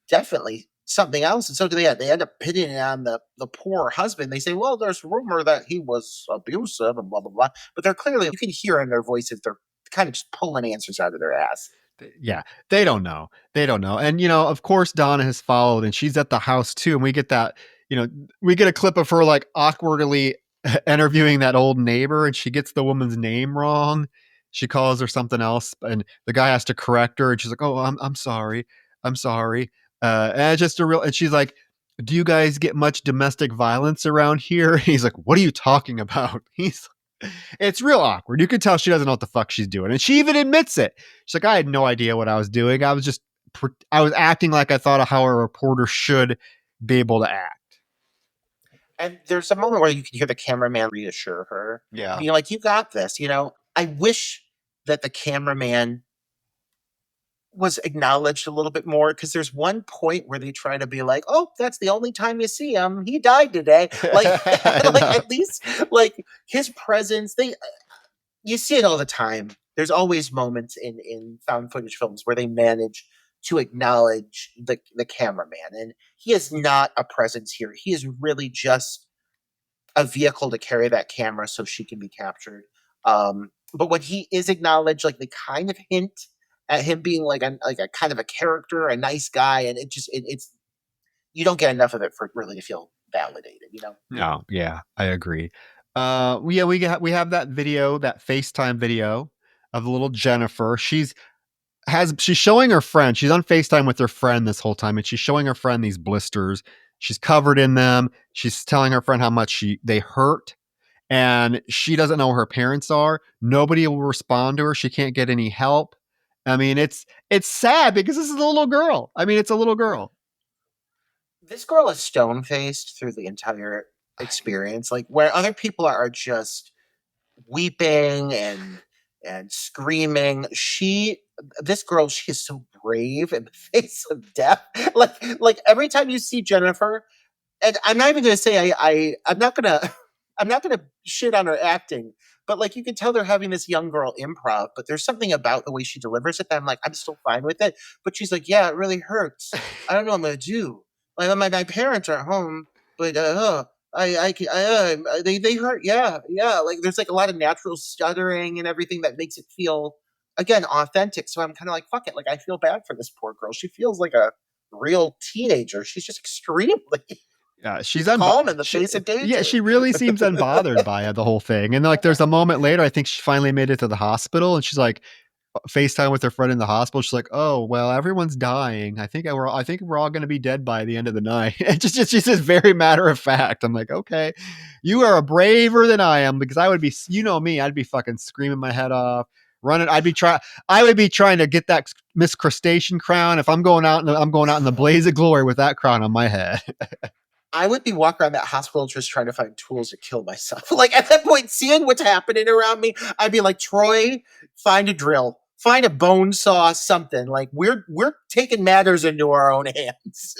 definitely something else. And so they end up pitting it on the poor husband. They say, well, there's rumor that he was abusive and blah, blah, blah. But they're clearly, you can hear in their voices, they're kind of just pulling answers out of their ass. Yeah, they don't know. And, of course, Donna has followed and she's at the house too. And we get that, we get a clip of her like awkwardly interviewing that old neighbor, and she gets the woman's name wrong. She calls her something else, and the guy has to correct her. And she's like, oh, I'm sorry. I'm sorry. And she's like, do you guys get much domestic violence around here? He's like, what are you talking about? It's real awkward. You can tell she doesn't know what the fuck she's doing. And she even admits it. She's like, I had no idea what I was doing. I was acting like I thought of how a reporter should be able to act. And there's a moment where you can hear the cameraman reassure her. Yeah. Being like, you got this. I wish that the cameraman was acknowledged a little bit more, because there's one point where they try to be like, oh, that's the only time you see him. He died today. At least his presence, you see it all the time. There's always moments in found footage films where they manage to acknowledge the cameraman, and he is not a presence here. He is really just a vehicle to carry that camera so she can be captured. But when he is acknowledged, they kind of hint at him being like a kind of a character, a nice guy, and it's you don't get enough of it for it really to feel validated, No, yeah, I agree. We have that video, that FaceTime video of little Jennifer. She's showing her friend. She's on FaceTime with her friend this whole time, and she's showing her friend these blisters. She's covered in them. She's telling her friend how much they hurt, and she doesn't know where her parents are. Nobody will respond to her. She can't get any help. I mean, it's sad because this is a little girl. I mean, it's a little girl. This girl is stone-faced through the entire experience. Where other people are just weeping and screaming, this girl, she is so brave in the face of death. Every time you see Jennifer, and I'm not even going to say I'm not going to shit on her acting, but you can tell they're having this young girl improv, but there's something about the way she delivers it that I'm still fine with it. But she's like, yeah, it really hurts. I don't know what I'm going to do. My parents aren't home, but they hurt. Yeah. There's a lot of natural stuttering and everything that makes it feel, again, authentic. So I'm kind of like, fuck it. I feel bad for this poor girl. She feels like a real teenager. She's just extremely she's calm in the face of danger. Yeah, she really seems unbothered by the whole thing. And there's a moment later, I think she finally made it to the hospital, and she's like, FaceTime with her friend in the hospital. She's like, oh, well, everyone's dying. I think we're all going to be dead by the end of the night. And she says very matter of fact. I'm like, okay, you are braver than I am, because I would be, me, I'd be fucking screaming my head off, running. I would be trying to get that Miss Crustacean crown. If I'm going out in the blaze of glory with that crown on my head. I would be walking around that hospital just trying to find tools to kill myself. At that point, seeing what's happening around me, I'd be like, Troy, find a drill, find a bone saw, something. We're taking matters into our own hands.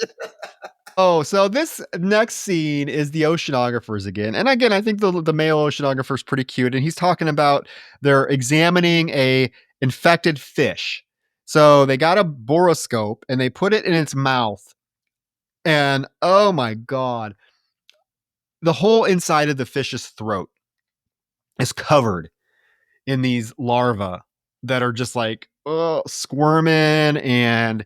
Oh, so this next scene is the oceanographers again. And again, I think the male oceanographer is pretty cute. And he's talking about they're examining a infected fish. So they got a boroscope and they put it in its mouth. And oh my God, the whole inside of the fish's throat is covered in these larvae that are just like squirming and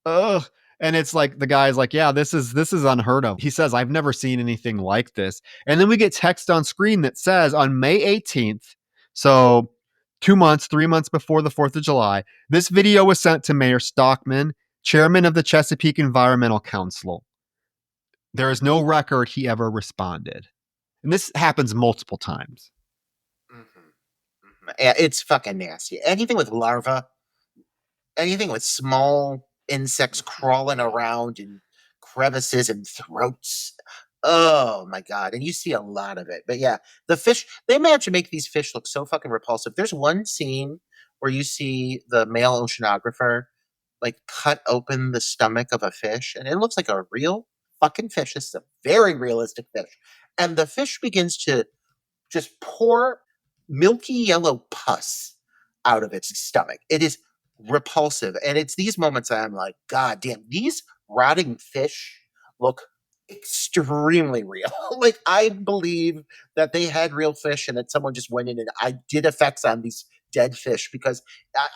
ugh. And it's like the guy's like, yeah, this is unheard of. He says, I've never seen anything like this. And then we get text on screen that says on May 18th, so 3 months before the 4th of July, this video was sent to Mayor Stockman, chairman of the Chesapeake Environmental Council. There is no record he ever responded. And this happens multiple times. It's fucking nasty. Anything with larvae, anything with small insects crawling around in crevices and throats. Oh my God. And you see a lot of it. But yeah, the fish, they manage to make these fish look so fucking repulsive. There's one scene where you see the male oceanographer like cut open the stomach of a fish, and it looks like a real fucking fish. This is a very realistic fish. And the fish begins to just pour milky yellow pus out of its stomach. It is repulsive. And it's these moments that I'm like, God damn, these rotting fish look extremely real. Like, I believe that they had real fish and that someone just went in and I did effects on these dead fish because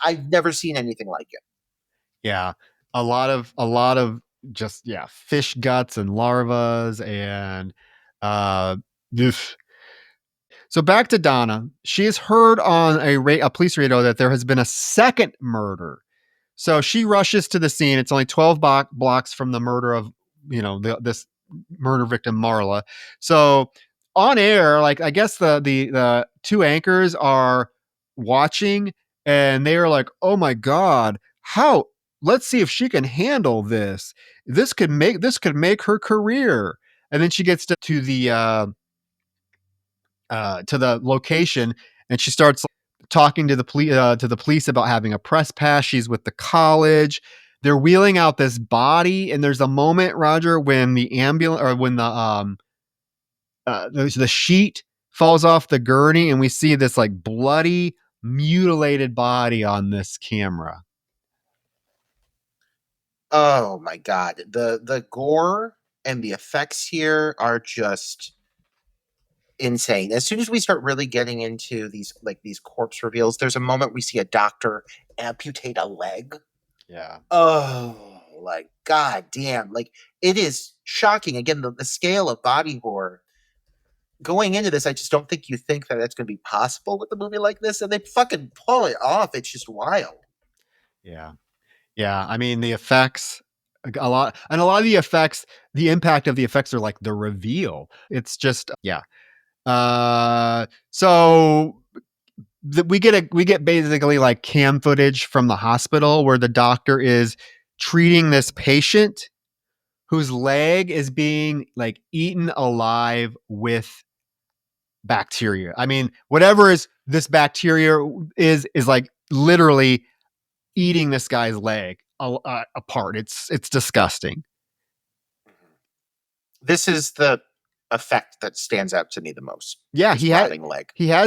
I've never seen anything like it. Yeah. A lot of just, fish guts and larvas and, this. So back to Donna. She has heard on a police radio that there has been a second murder. So she rushes to the scene. It's only 12 blocks from the murder of, this murder victim, Marla. So on air, like, I guess the two anchors are watching and they are like, oh my God, let's see if she can handle this. This could make her career. And then she gets to the location and she starts talking to the police about having a press pass. She's with the college. They're wheeling out this body, and there's a moment, Roger, when the ambulance or when the sheet falls off the gurney, and we see this like bloody, mutilated body on this camera. Oh my God, the gore and the effects here are just insane. As soon as we start really getting into these corpse reveals, there's a moment we see a doctor amputate a leg. Yeah. Oh, like, God damn. Like, it is shocking. Again, the scale of body horror. Going into this, I just don't think you think that that's going to be possible with a movie like this, and they fucking pull it off. It's just wild. Yeah. Yeah. I mean, the effects, a lot of the effects, the impact of the effects are like the reveal. It's just, yeah. So we get basically like cam footage from the hospital where the doctor is treating this patient whose leg is being like eaten alive with bacteria. I mean, whatever is this bacteria is like literally eating this guy's leg apart. It's disgusting. This is the effect that stands out to me the most. Yeah, he has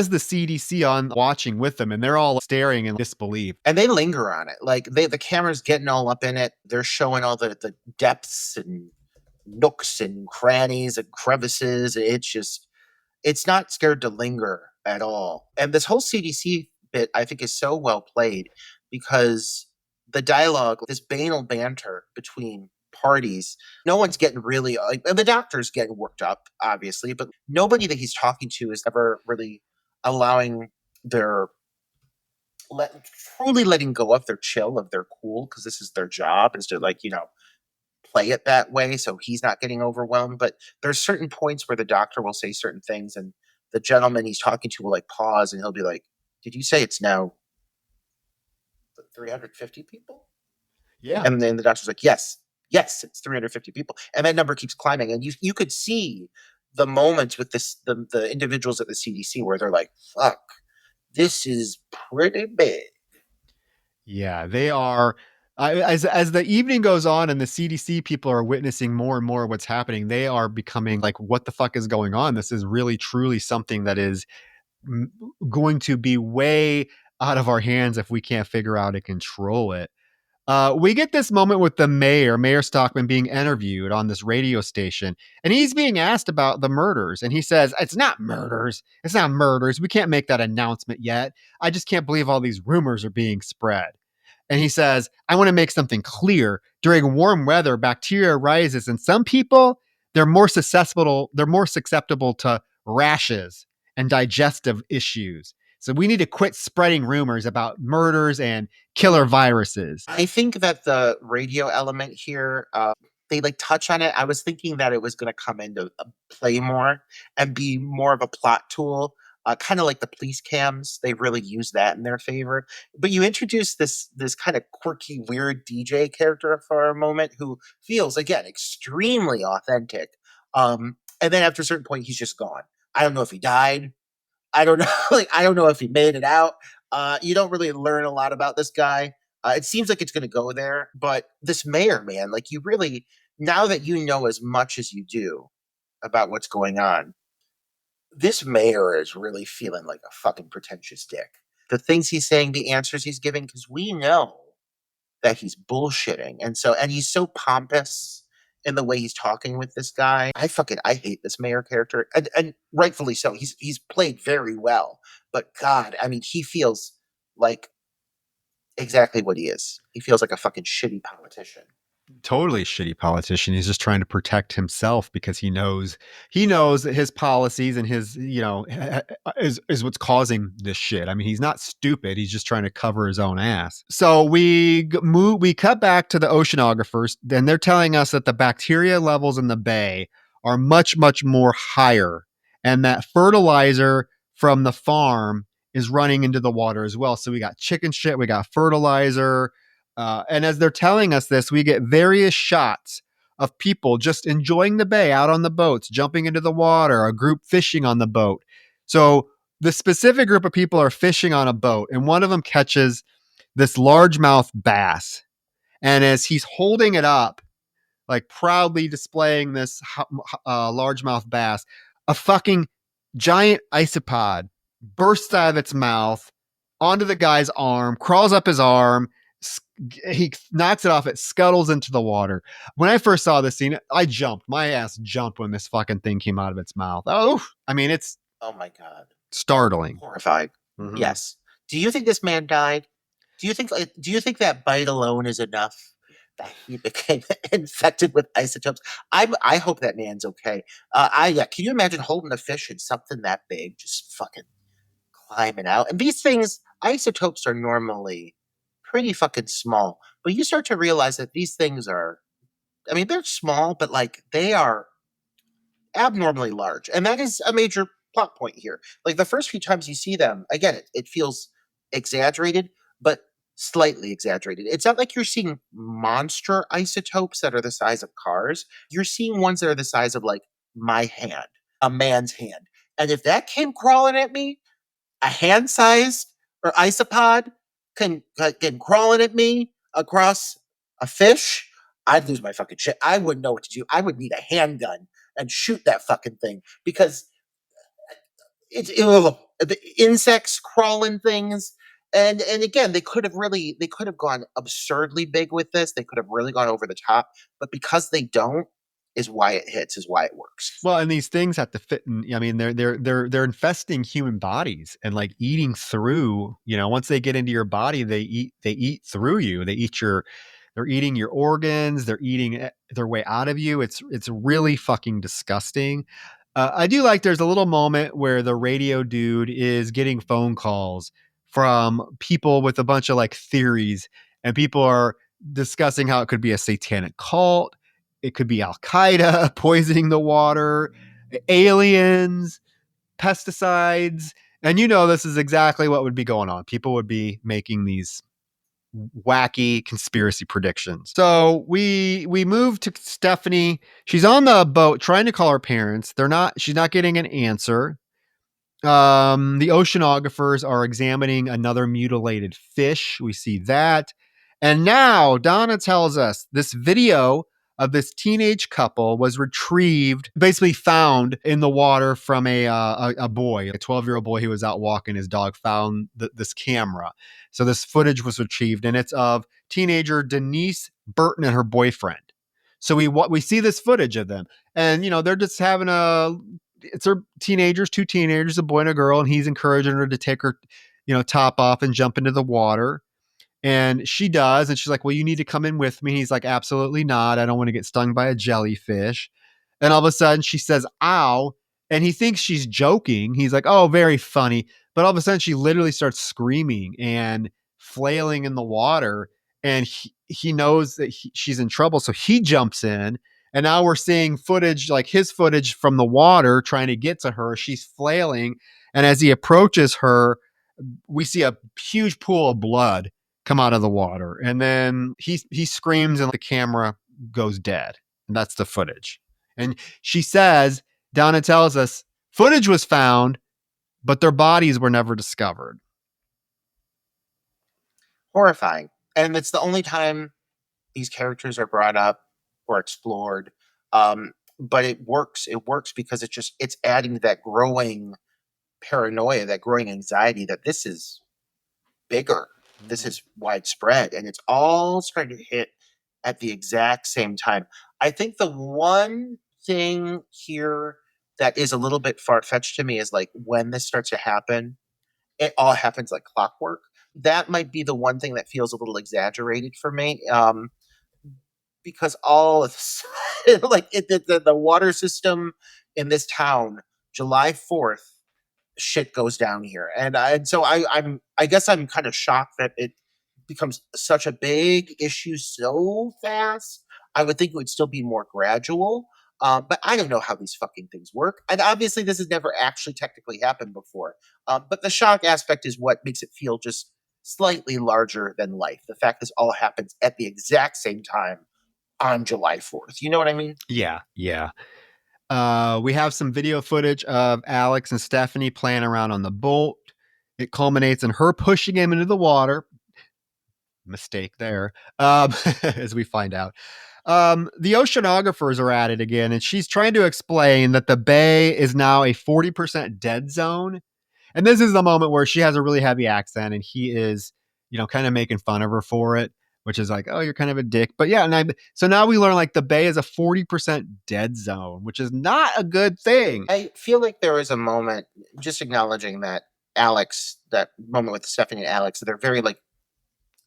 the CDC on watching with them, and they're all staring in disbelief. And they linger on it. Like, the camera's getting all up in it. They're showing all the depths and nooks and crannies and crevices. It's not scared to linger at all. And this whole CDC bit, I think, is so well played because the dialogue, this banal banter between parties, no one's getting really like, and the doctor's getting worked up, obviously, but nobody that he's talking to is ever really allowing their truly letting go of their chill, of their cool, because this is their job, is to play it that way so he's not getting overwhelmed. But there's certain points where the doctor will say certain things and the gentleman he's talking to will like pause and he'll be like, did you say it's now 350 people? Yeah. And then the doctor's like, yes, it's 350 people. And that number keeps climbing. And you could see the moments with the individuals at the CDC where they're like, fuck, this is pretty big. Yeah, they are. As the evening goes on and the CDC people are witnessing more and more of what's happening, they are becoming like, what the fuck is going on? This is really, truly something that is going to be way out of our hands if we can't figure out to control it. We get this moment with the Mayor Stockman, being interviewed on this radio station, and he's being asked about the murders. And he says, "It's not murders. It's not murders. We can't make that announcement yet. I just can't believe all these rumors are being spread." And he says, "I want to make something clear. During warm weather, bacteria rises, and some people, they're more susceptible to rashes and digestive issues. So we need to quit spreading rumors about murders and killer viruses." I think that the radio element here, they like touch on it. I was thinking that it was going to come into play more and be more of a plot tool, kind of like the police cams. They really use that in their favor. But you introduce this kind of quirky, weird DJ character for a moment who feels again extremely authentic. And then after a certain point, he's just gone. I don't know if he died. I don't know. Like I don't know if he made it out. You don't really learn a lot about this guy. It seems like it's going to go there, but this mayor, man, like you really, now that you know as much as you do about what's going on, this mayor is really feeling like a fucking pretentious dick. The things he's saying, the answers he's giving, because we know that he's bullshitting. And he's so pompous in the way he's talking with this guy. I hate this mayor character. And rightfully so. He's played very well. But God, I mean, he feels like exactly what he is. He feels like a fucking shitty politician. Totally shitty politician. He's just trying to protect himself because he knows that his policies and his, is what's causing this shit. I mean, he's not stupid. He's just trying to cover his own ass. So we cut back to the oceanographers, and they're telling us that the bacteria levels in the bay are much, much more higher, and that fertilizer from the farm is running into the water as well. So we got chicken shit, we got fertilizer. And as they're telling us this, we get various shots of people just enjoying the bay, out on the boats, jumping into the water, a group fishing on the boat. So the specific group of people are fishing on a boat, and one of them catches this largemouth bass. And as he's holding it up, like proudly displaying this largemouth bass, a fucking giant isopod bursts out of its mouth onto the guy's arm, crawls up his arm. He knocks it off. It scuttles into the water. When I first saw this scene, I jumped. My ass jumped when this fucking thing came out of its mouth. Oh, I mean, it's oh my God, startling, horrifying. Mm-hmm. Yes. Do you think this man died? Do you think that bite alone is enough that he became infected with isotopes? I hope that man's okay. Can you imagine holding a fish and something that big just fucking climbing out? And these things, isotopes, are normally pretty fucking small, but you start to realize that these things are, I mean, they're small, but like they are abnormally large. And that is a major plot point here. Like the first few times you see them, again, it feels exaggerated, but slightly exaggerated. It's not like you're seeing monster isotopes that are the size of cars. You're seeing ones that are the size of like my hand, a man's hand. And if that came crawling at me, a hand-sized or isopod can crawling at me across a fish, I'd lose my fucking shit. I wouldn't know what to do. I would need a handgun and shoot that fucking thing because it's the insects crawling things. And again, they could have gone absurdly big with this. They could have really gone over the top, but because they don't, is why it hits, is why it works. Well, and these things have to fit in. I mean, they're infesting human bodies and like eating through. Once they get into your body, they eat through you. They're eating your organs. They're eating their way out of you. It's really fucking disgusting. I do like. There's a little moment where the radio dude is getting phone calls from people with a bunch of like theories, and people are discussing how it could be a satanic cult. It could be Al-Qaeda poisoning the water, aliens, pesticides. And this is exactly what would be going on. People would be making these wacky conspiracy predictions. So we move to Stephanie. She's on the boat trying to call her parents. She's not getting an answer. The oceanographers are examining another mutilated fish. We see that. And now Donna tells us this video of this teenage couple was retrieved, basically found in the water from a boy, a 12-year-old boy who was out walking his dog, found this camera. So this footage was retrieved, and it's of teenager Denise Burton and her boyfriend. So we see this footage of them, and they're just having it's their teenagers, two teenagers, a boy and a girl, and he's encouraging her to take her, top off and jump into the water. And she does. And she's like, well, you need to come in with me. He's like, absolutely not. I don't want to get stung by a jellyfish. And all of a sudden she says, ow. And he thinks she's joking. He's like, oh, very funny. But all of a sudden she literally starts screaming and flailing in the water. And he knows that she's in trouble. So he jumps in. And now we're seeing footage, like his footage from the water trying to get to her. She's flailing. And as he approaches her, we see a huge pool of blood come out of the water. And then he screams and the camera goes dead. And that's the footage. And she says, Donna tells us, footage was found, but their bodies were never discovered. Horrifying. And it's the only time these characters are brought up or explored. But it works. It works because it's adding to that growing paranoia, that growing anxiety that this is bigger. This is widespread, and it's all starting to hit at the exact same time. I think the one thing here that is a little bit far-fetched to me is like when this starts to happen, it all happens like clockwork. That might be the one thing that feels a little exaggerated for me, because all of like the water system in this town, July 4th, shit goes down here, and so I guess I'm kind of shocked that it becomes such a big issue so fast. I would think it would still be more gradual, but I don't know how these fucking things work, and obviously this has never actually technically happened before. But the shock aspect is what makes it feel just slightly larger than life. The fact this all happens at the exact same time on July 4th. You know what I mean? Yeah. We have some video footage of Alex and Stephanie playing around on the boat. It culminates in her pushing him into the water. Mistake there, as we find out. The oceanographers are at it again, and she's trying to explain that the bay is now a 40% dead zone. And this is the moment where she has a really heavy accent, and he is, kind of making fun of her for it, which is like, oh, you're kind of a dick. But yeah, so now we learn like the bay is a 40% dead zone, which is not a good thing. I feel like there is a moment, just acknowledging that that moment with Stephanie and Alex, they're very like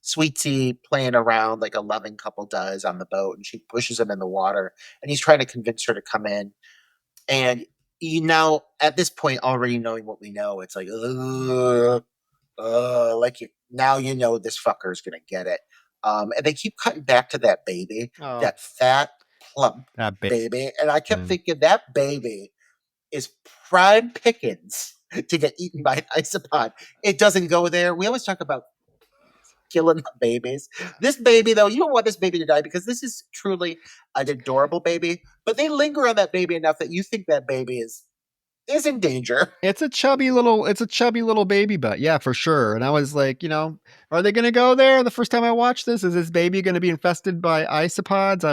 sweetsy, playing around like a loving couple does on the boat, and she pushes him in the water, and he's trying to convince her to come in. And now at this point, already knowing what we know, it's like, now you know this fucker is gonna get it. And they keep cutting back to that baby, that fat, plump baby. And I kept thinking that baby is prime pickings to get eaten by an isopod. It doesn't go there. We always talk about killing the babies. This baby, though, you don't want this baby to die because this is truly an adorable baby. But they linger on that baby enough that you think that baby is in danger. It's a chubby little baby butt. Yeah, for sure. And I was like, are they going to go there? The first time I watched this, is this baby going to be infested by isopods?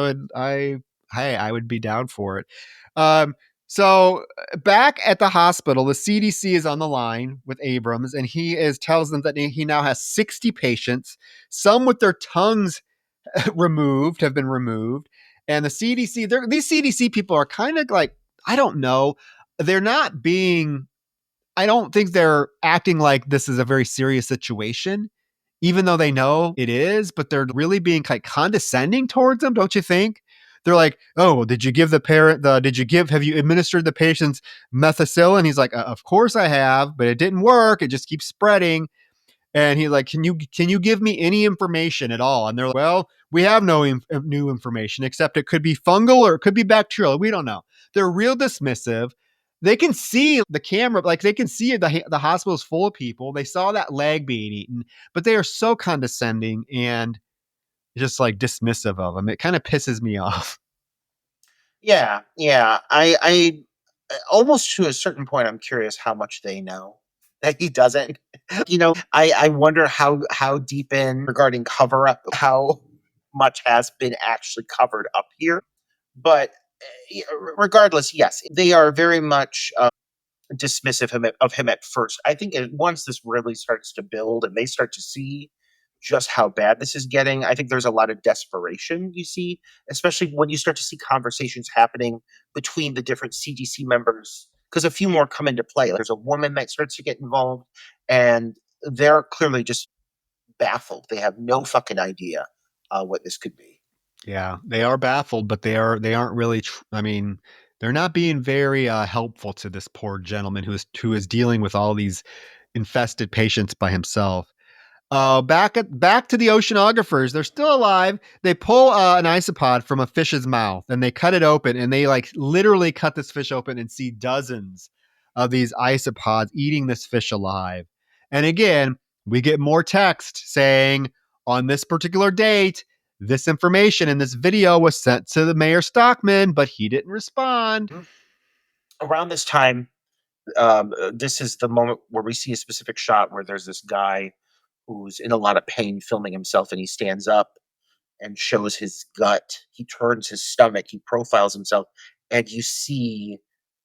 I would be down for it. So back at the hospital, the CDC is on the line with Abrams, and tells them that he now has 60 patients, some with their tongues have been removed. And the CDC, these CDC people are kind of like, I don't know. I don't think they're acting like this is a very serious situation, even though they know it is, but they're really being kind of condescending towards them, don't you think? They're like, oh, have you administered the patient's methicillin? He's like, of course I have, but it didn't work. It just keeps spreading. And he's like, can you give me any information at all? And they're like, well, we have no new information, except it could be fungal or it could be bacterial. We don't know. They're real dismissive. They can see the camera, like they can see the hospital's full of people. They saw that leg being eaten, but they are so condescending and just like dismissive of him. It kind of pisses me off. Yeah. I almost to a certain point, I'm curious how much they know that he doesn't. I wonder how deep in regarding cover up, how much has been actually covered up here. But regardless, yes, they are very much dismissive of him at first. I think once this really starts to build and they start to see just how bad this is getting, I think there's a lot of desperation you see, especially when you start to see conversations happening between the different CDC members, because a few more come into play. There's a woman that starts to get involved, and they're clearly just baffled. They have no fucking idea what this could be. Yeah, they are baffled, but they aren't really. I mean, they're not being very helpful to this poor gentleman who is dealing with all these infested patients by himself. Back to the oceanographers. They're still alive. They pull an isopod from a fish's mouth and they cut it open, and they like literally cut this fish open and see dozens of these isopods eating this fish alive. And again, we get more text saying on this particular date, this information in this video was sent to the Mayor Stockman, but he didn't respond. Around this time, this is the moment where we see a specific shot where there's this guy who's in a lot of pain filming himself, and he stands up and shows his gut. He turns his stomach, he profiles himself, and you see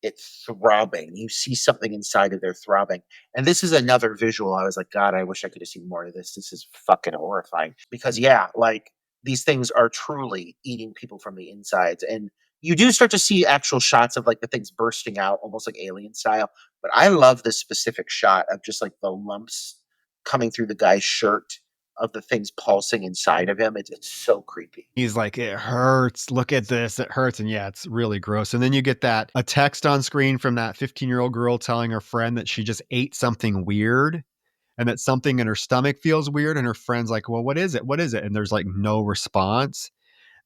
it throbbing. You see something inside of there throbbing. And this is another visual. I was like, God, I wish I could have seen more of this. This is fucking horrifying. Because, yeah, like these things are truly eating people from the insides. And you do start to see actual shots of like the things bursting out, almost like alien style. But I love this specific shot of just like the lumps coming through the guy's shirt, of the things pulsing inside of him. It's so creepy. He's like, it hurts. Look at this. It hurts. And yeah, it's really gross. And then you get a text on screen from that 15-year-old girl telling her friend that she just ate something weird and that something in her stomach feels weird. And her friend's like, well, what is it? What is it? And there's like no response.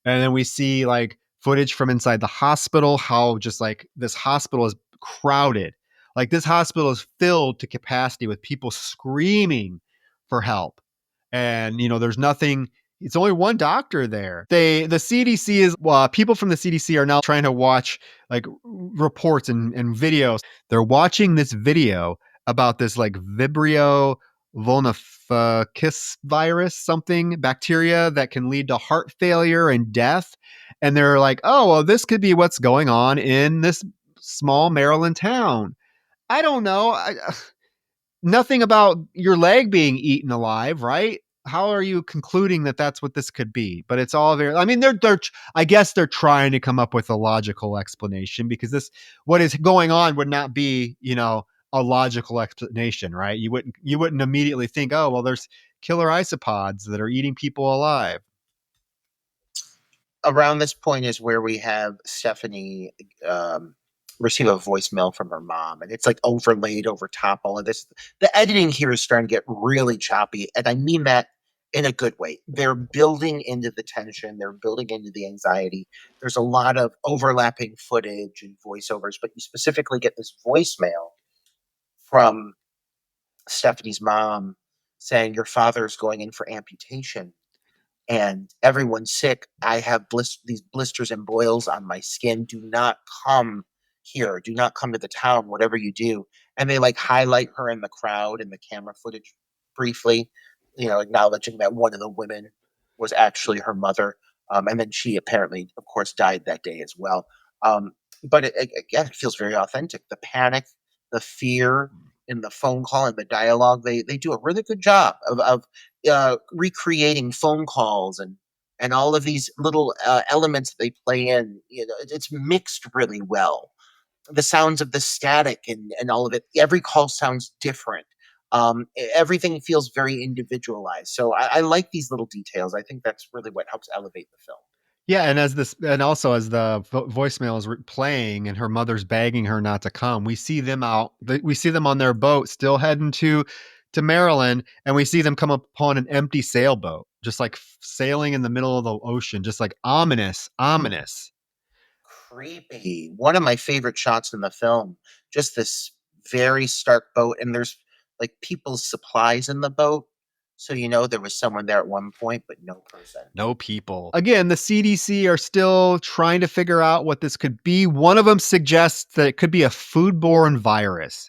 And then we see like footage from inside the hospital, how just like this hospital is crowded. Like this hospital is filled to capacity with people screaming for help. And, there's nothing, it's only one doctor there. The CDC is, people from the CDC are now trying to watch like reports and videos. They're watching this video about this like Vibrio vulnificus virus, something bacteria that can lead to heart failure and death. And they're like, oh, well, this could be what's going on in this small Maryland town. I don't know. Nothing about your leg being eaten alive, right? How are you concluding that that's what this could be? But it's all very, I mean, I guess they're trying to come up with a logical explanation, because what is going on would not be, a logical explanation, right? You wouldn't immediately think, oh, well, there's killer isopods that are eating people alive. Around this point is where we have Stephanie receive a voicemail from her mom, and it's like overlaid over top all of this. The editing here is starting to get really choppy, and I mean that in a good way. They're building into the tension, they're building into the anxiety. There's a lot of overlapping footage and voiceovers, but you specifically get this voicemail from Stephanie's mom saying, your father's going in for amputation and everyone's sick. I have these blisters and boils on my skin. Do not come here. Do not come to the town, whatever you do. And they like highlight her in the crowd in the camera footage briefly, acknowledging that one of the women was actually her mother. And then she apparently, of course, died that day as well. But again, it feels very authentic. The panic, the fear in the phone call and the dialogue, they do a really good job of recreating phone calls and all of these little elements that they play in. It's mixed really well. The sounds of the static and all of it. Every call sounds different. Everything feels very individualized. So I like these little details. I think that's really what helps elevate the film. Yeah, and also as the voicemail is playing and her mother's begging her not to come, we see them we see them on their boat still heading to Maryland, and we see them come upon an empty sailboat, just like sailing in the middle of the ocean, just like ominous. Creepy. One of my favorite shots in the film, just this very stark boat, and there's like people's supplies in the boat. So there was someone there at one point, but no person. No people. Again, the CDC are still trying to figure out what this could be. One of them suggests that it could be a foodborne virus.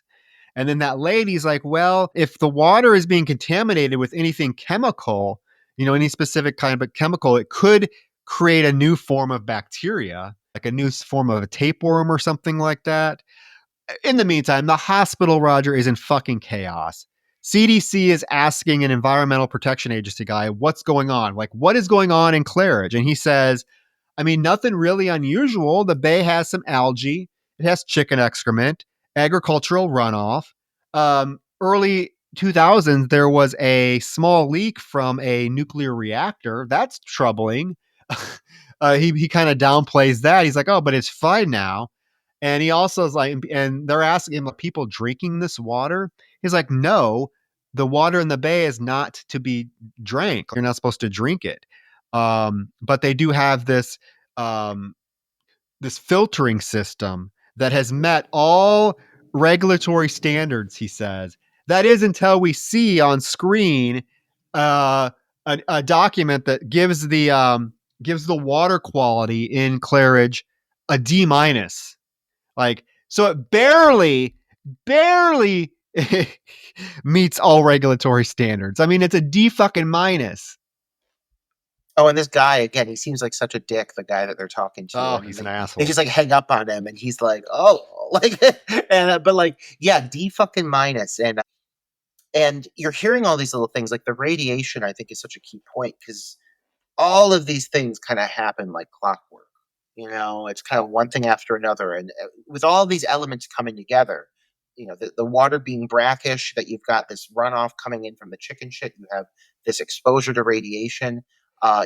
And then that lady's like, well, if the water is being contaminated with anything chemical, any specific kind of chemical, it could create a new form of bacteria, like a new form of a tapeworm or something like that. In the meantime, the hospital, Roger, is in fucking chaos. CDC is asking an environmental protection agency guy, what's going on? Like, what is going on in Claridge? And he says, I mean, nothing really unusual. The bay has some algae. It has chicken excrement, agricultural runoff. Early 2000s, there was a small leak from a nuclear reactor. That's troubling. He kind of downplays that. He's like, oh, but it's fine now. And he also is like, and they're asking him, are people drinking this water? He's like, no, the water in the bay is not to be drank. You're not supposed to drink it. But they do have um, this filtering system that has met all regulatory standards, he says. That is until we see on screen a document that gives the water quality in Claridge a D minus. Like, so it barely meets all regulatory standards. I mean, it's a D fucking minus. Oh, and this guy again, he seems like such a dick. The guy that they're talking to. Oh, and he's they, an asshole. They just like hang up on him, and he's like, "Oh, like," and but like, yeah, D fucking minus, and you're hearing all these little things like the radiation. I think is such a key point because all of these things kind of happen like clockwork. It's kind of one thing after another, and with all these elements coming together, the water being brackish, that you've got this runoff coming in from the chicken shit, you have this exposure to radiation,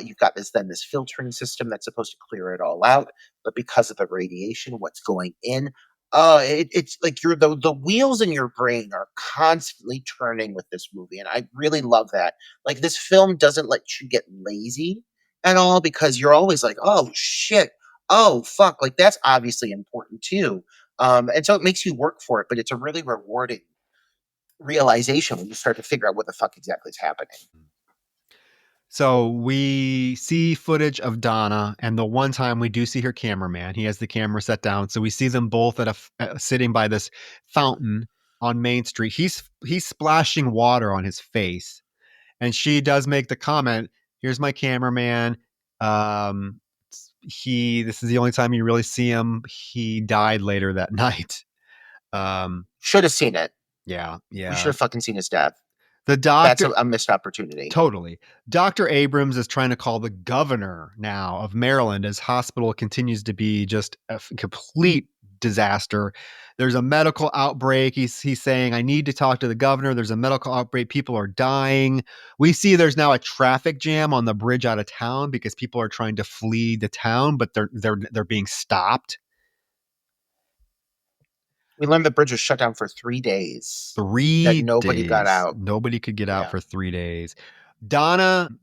you've got this filtering system that's supposed to clear it all out, but because of the radiation, what's going in, it's like the wheels in your brain are constantly turning with this movie, and I really love that. Like this film doesn't let you get lazy at all because you're always like, oh shit, oh fuck, like that's obviously important too. And so it makes you work for it, but it's a really rewarding realization when you start to figure out what the fuck exactly is happening. So we see footage of Donna, and the one time we do see her cameraman, he has the camera set down. So we see them both sitting by this fountain on Main Street. He's splashing water on his face, and she does make the comment, "Here's my cameraman. This is the only time you really see him. He died later that night." Should have seen it. Yeah. We should have fucking seen his death. The doctor, that's a missed opportunity. Totally. Dr. Abrams is trying to call the governor now of Maryland as hospital continues to be just a complete disaster. There's a medical outbreak. He's saying, I need to talk to the governor. There's a medical outbreak. People are dying. We see there's now a traffic jam on the bridge out of town because people are trying to flee the town, but they're being stopped. We learned the bridge was shut down for 3 days. Nobody got out. Nobody could get out for 3 days.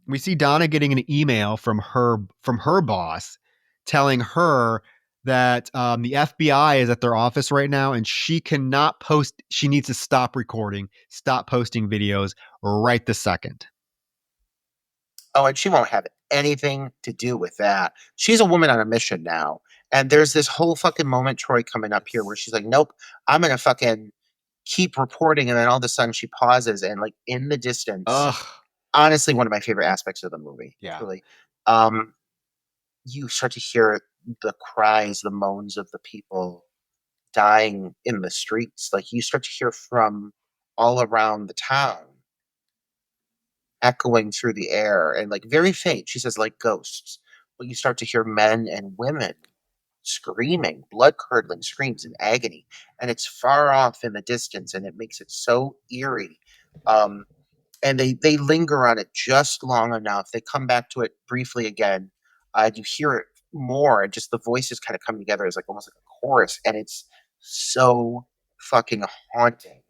We see Donna getting an email from her boss telling her that the FBI is at their office right now and she cannot post. She needs to stop recording, stop posting videos right this second. Oh, and she won't have anything to do with that. She's a woman on a mission now. And there's this whole fucking moment, Troy, coming up here where she's like, nope, I'm going to fucking keep reporting. And then all of a sudden she pauses and like in the distance, honestly, one of my favorite aspects of the movie. Yeah. Really. You start to hear the cries, the moans of the people dying in the streets. Like you start to hear from all around the town echoing through the air and like very faint. She says like ghosts. But you start to hear men and women screaming, blood-curdling screams in agony, and it's far off in the distance, and it makes it so eerie. And they linger on it just long enough. They come back to it briefly again. You hear it more, and just the voices kind of come together as like almost like a chorus, and it's so fucking haunting.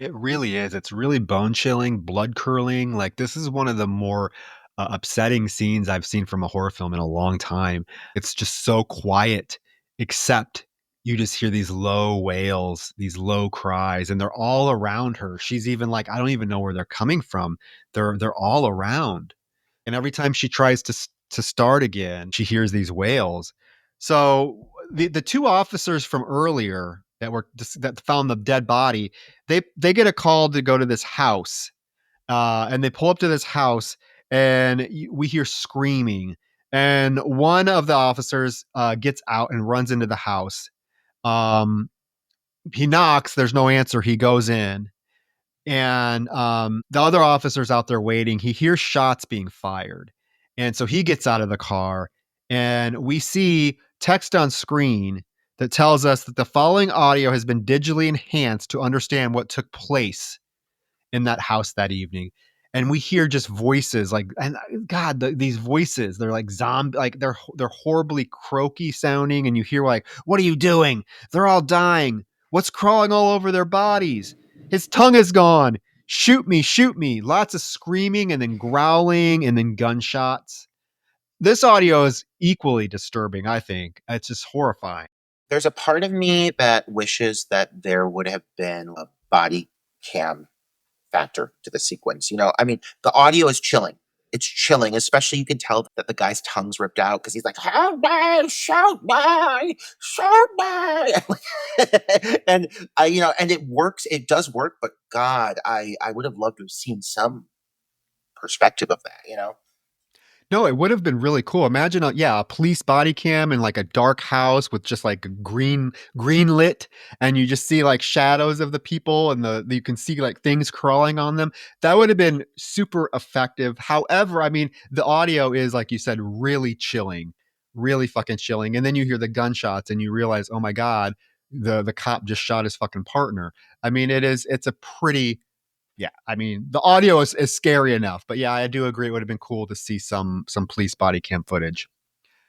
It really is. It's really bone-chilling, blood-curdling. Like this is one of the more upsetting scenes I've seen from a horror film in a long time. It's just so quiet, except you just hear these low wails, these low cries, and they're all around her. She's even like, I don't even know where they're coming from. They're all around. And every time she tries to start again, she hears these wails. So the two officers from earlier that found the dead body, they get a call to go to this house. And they pull up to this house and we hear screaming. And one of the officers gets out and runs into the house. He knocks. There's no answer. He goes in. And the other officer's out there waiting. He hears shots being fired. And so he gets out of the car, and we see text on screen that tells us that the following audio has been digitally enhanced to understand what took place in that house that evening. And we hear just voices like, and God, these voices, they're like zombie, like they're horribly croaky sounding. And you hear like, what are you doing? They're all dying. What's crawling all over their bodies? His tongue is gone. Shoot me, shoot me. Lots of screaming and then growling and then gunshots. This audio is equally disturbing, I think. It's just horrifying. There's a part of me that wishes that there would have been a body cam factor to the sequence. I mean, the audio is chilling. It's chilling, especially you can tell that the guy's tongue's ripped out because he's like, "Help me, shoot me, shoot me," and and it works. It does work, but God, I would have loved to have seen some perspective of that. No, it would have been really cool. Imagine a police body cam in like a dark house with just like green lit, and you just see like shadows of the people, and you can see like things crawling on them. That would have been super effective. However, I mean, the audio is, like you said, really chilling, really fucking chilling. And then you hear the gunshots and you realize, oh my God, the cop just shot his fucking partner. I mean, it's a pretty, yeah, I mean, the audio is scary enough, but yeah, I do agree it would have been cool to see some police body cam footage.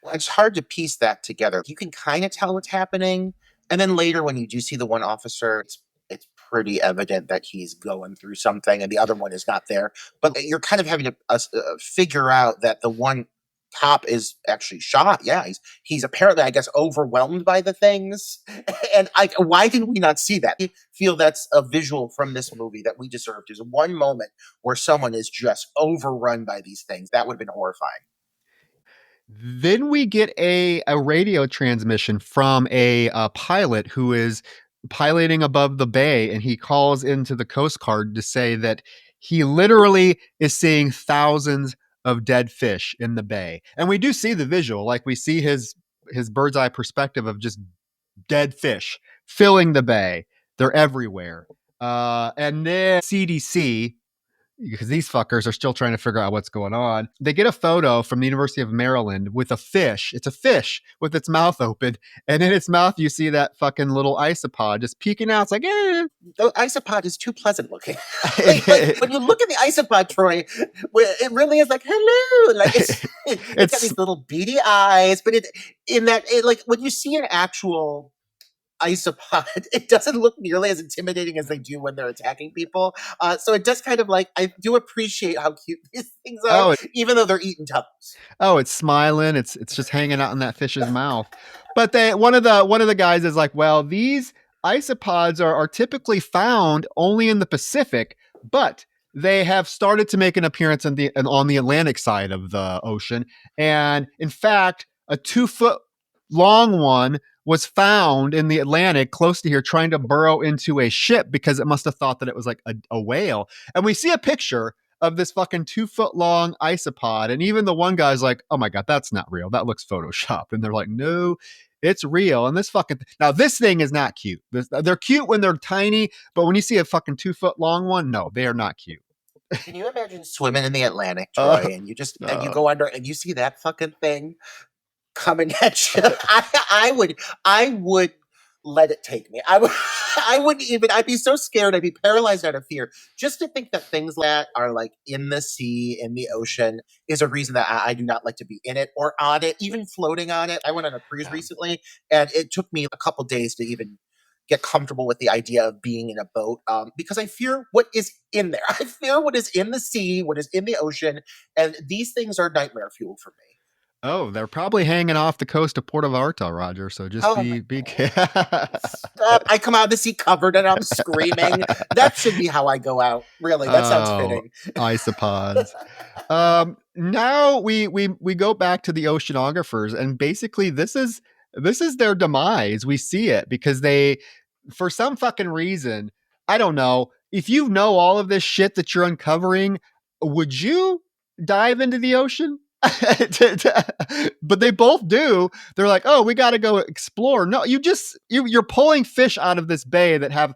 Well, it's hard to piece that together. You can kind of tell what's happening, and then later when you do see the one officer, it's pretty evident that he's going through something, and the other one is not there. But you're kind of having to figure out that the one cop is actually shot. Yeah, he's apparently, I guess, overwhelmed by the things. And why did we not see that? I feel that's a visual from this movie that we deserved. Is one moment where someone is just overrun by these things. That would have been horrifying. Then we get a radio transmission from a pilot who is piloting above the bay, and he calls into the Coast Guard to say that he literally is seeing thousands of dead fish in the bay. And we do see the visual, like we see his bird's eye perspective of just dead fish filling the bay. They're everywhere. And then CDC, because these fuckers are still trying to figure out what's going on. They get a photo from the University of Maryland with a fish. It's a fish with its mouth open, and in its mouth you see that fucking little isopod just peeking out. It's like, eh. The isopod is too pleasant looking. like, when you look at the isopod, Troy, it really is like, hello. Like it's got these little beady eyes, but like when you see an actual isopod, it doesn't look nearly as intimidating as they do when they're attacking people. So it does kind of like, I do appreciate how cute these things are, even though they're eating tongues. Oh, it's smiling. It's just hanging out in that fish's mouth. But one of the guys is like, well, these isopods are typically found only in the Pacific, but they have started to make an appearance on the Atlantic side of the ocean. And in fact, a 2-foot long one was found in the Atlantic close to here trying to burrow into a ship because it must have thought that it was like a whale. And we see a picture of this fucking 2-foot long isopod. And even the one guy's like, oh my God, that's not real. That looks Photoshopped. And they're like, no, it's real. And now this thing is not cute. They're cute when they're tiny, but when you see a fucking 2-foot long one, no, they are not cute. Can you imagine swimming in the Atlantic, Troy, and you go under and you see that fucking thing coming at you? I would let it take me. I wouldn't even, I'd be so scared. I'd be paralyzed out of fear. Just to think that things like that are like in the sea, in the ocean, is a reason that I do not like to be in it or on it, even floating on it. I went on a cruise recently, and it took me a couple days to even get comfortable with the idea of being in a boat, because I fear what is in there. I fear what is in the sea, what is in the ocean, and these things are nightmare fuel for me. Oh, they're probably hanging off the coast of Puerto Vallarta, Roger. So just be careful. I come out of the sea covered and I'm screaming. That should be how I go out. Really, that sounds fitting. Isopods. Now we go back to the oceanographers, and basically this is their demise. We see it because they, for some fucking reason, I don't know. If you know all of this shit that you're uncovering, would you dive into the ocean? But they both do. They're like, oh, we got to go explore. No, you're pulling fish out of this bay that have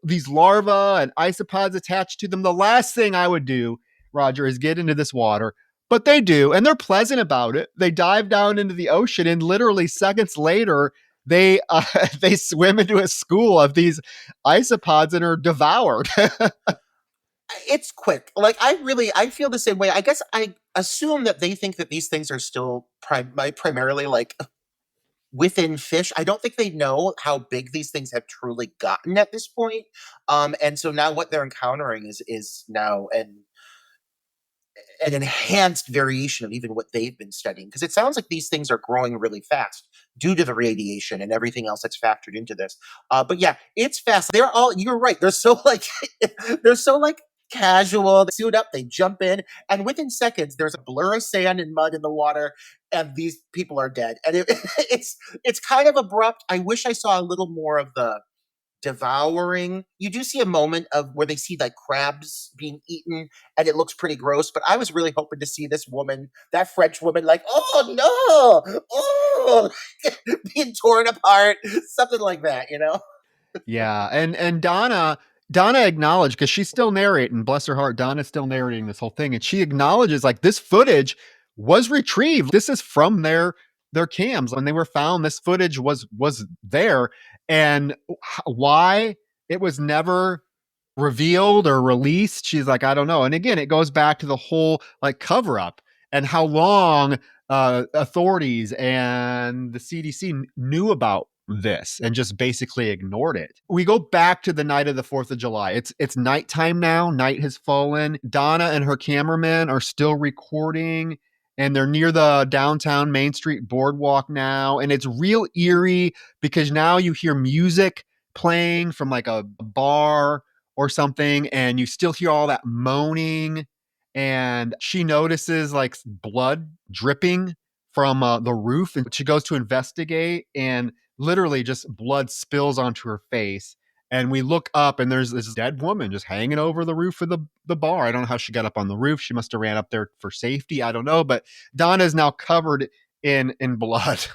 these larvae and isopods attached to them. The last thing I would do, Roger, is get into this water. But they do, and they're pleasant about it. They dive down into the ocean, and literally seconds later, they they swim into a school of these isopods and are devoured. It's quick. Like I feel the same way. I guess I assume that they think that these things are still primarily like within fish. I don't think they know how big these things have truly gotten at this point. And so now what they're encountering is now an enhanced variation of even what they've been studying, because it sounds like these things are growing really fast due to the radiation and everything else that's factored into this. But yeah, it's fast. You're right, they're so like they're so like casual. They suit up, they jump in, and within seconds there's a blur of sand and mud in the water, and these people are dead. And it's kind of abrupt. I wish I saw a little more of the devouring. You do see a moment of where they see like crabs being eaten, and it looks pretty gross. But I was really hoping to see this woman, that French woman, like, oh no, oh, being torn apart, something like that, you know? Yeah, and Donna acknowledged, because she's still narrating, bless her heart, Donna's still narrating this whole thing, and she acknowledges like this footage was retrieved. This is from their cams when they were found. This footage was there, and why it was never revealed or released, she's like, I don't know. And again, it goes back to the whole like cover up and how long authorities and the CDC knew about this and just basically ignored it. We go back to the night of the 4th of July. It's nighttime now. Night has fallen. Donna and her cameraman are still recording, and they're near the downtown Main Street boardwalk now. And it's real eerie because now you hear music playing from like a bar or something, and you still hear all that moaning. And she notices like blood dripping from the roof, and she goes to investigate, and literally just blood spills onto her face. And we look up, and there's this dead woman just hanging over the roof of the bar. I don't know how she got up on the roof. She must have ran up there for safety. I don't know. But Donna is now covered in blood.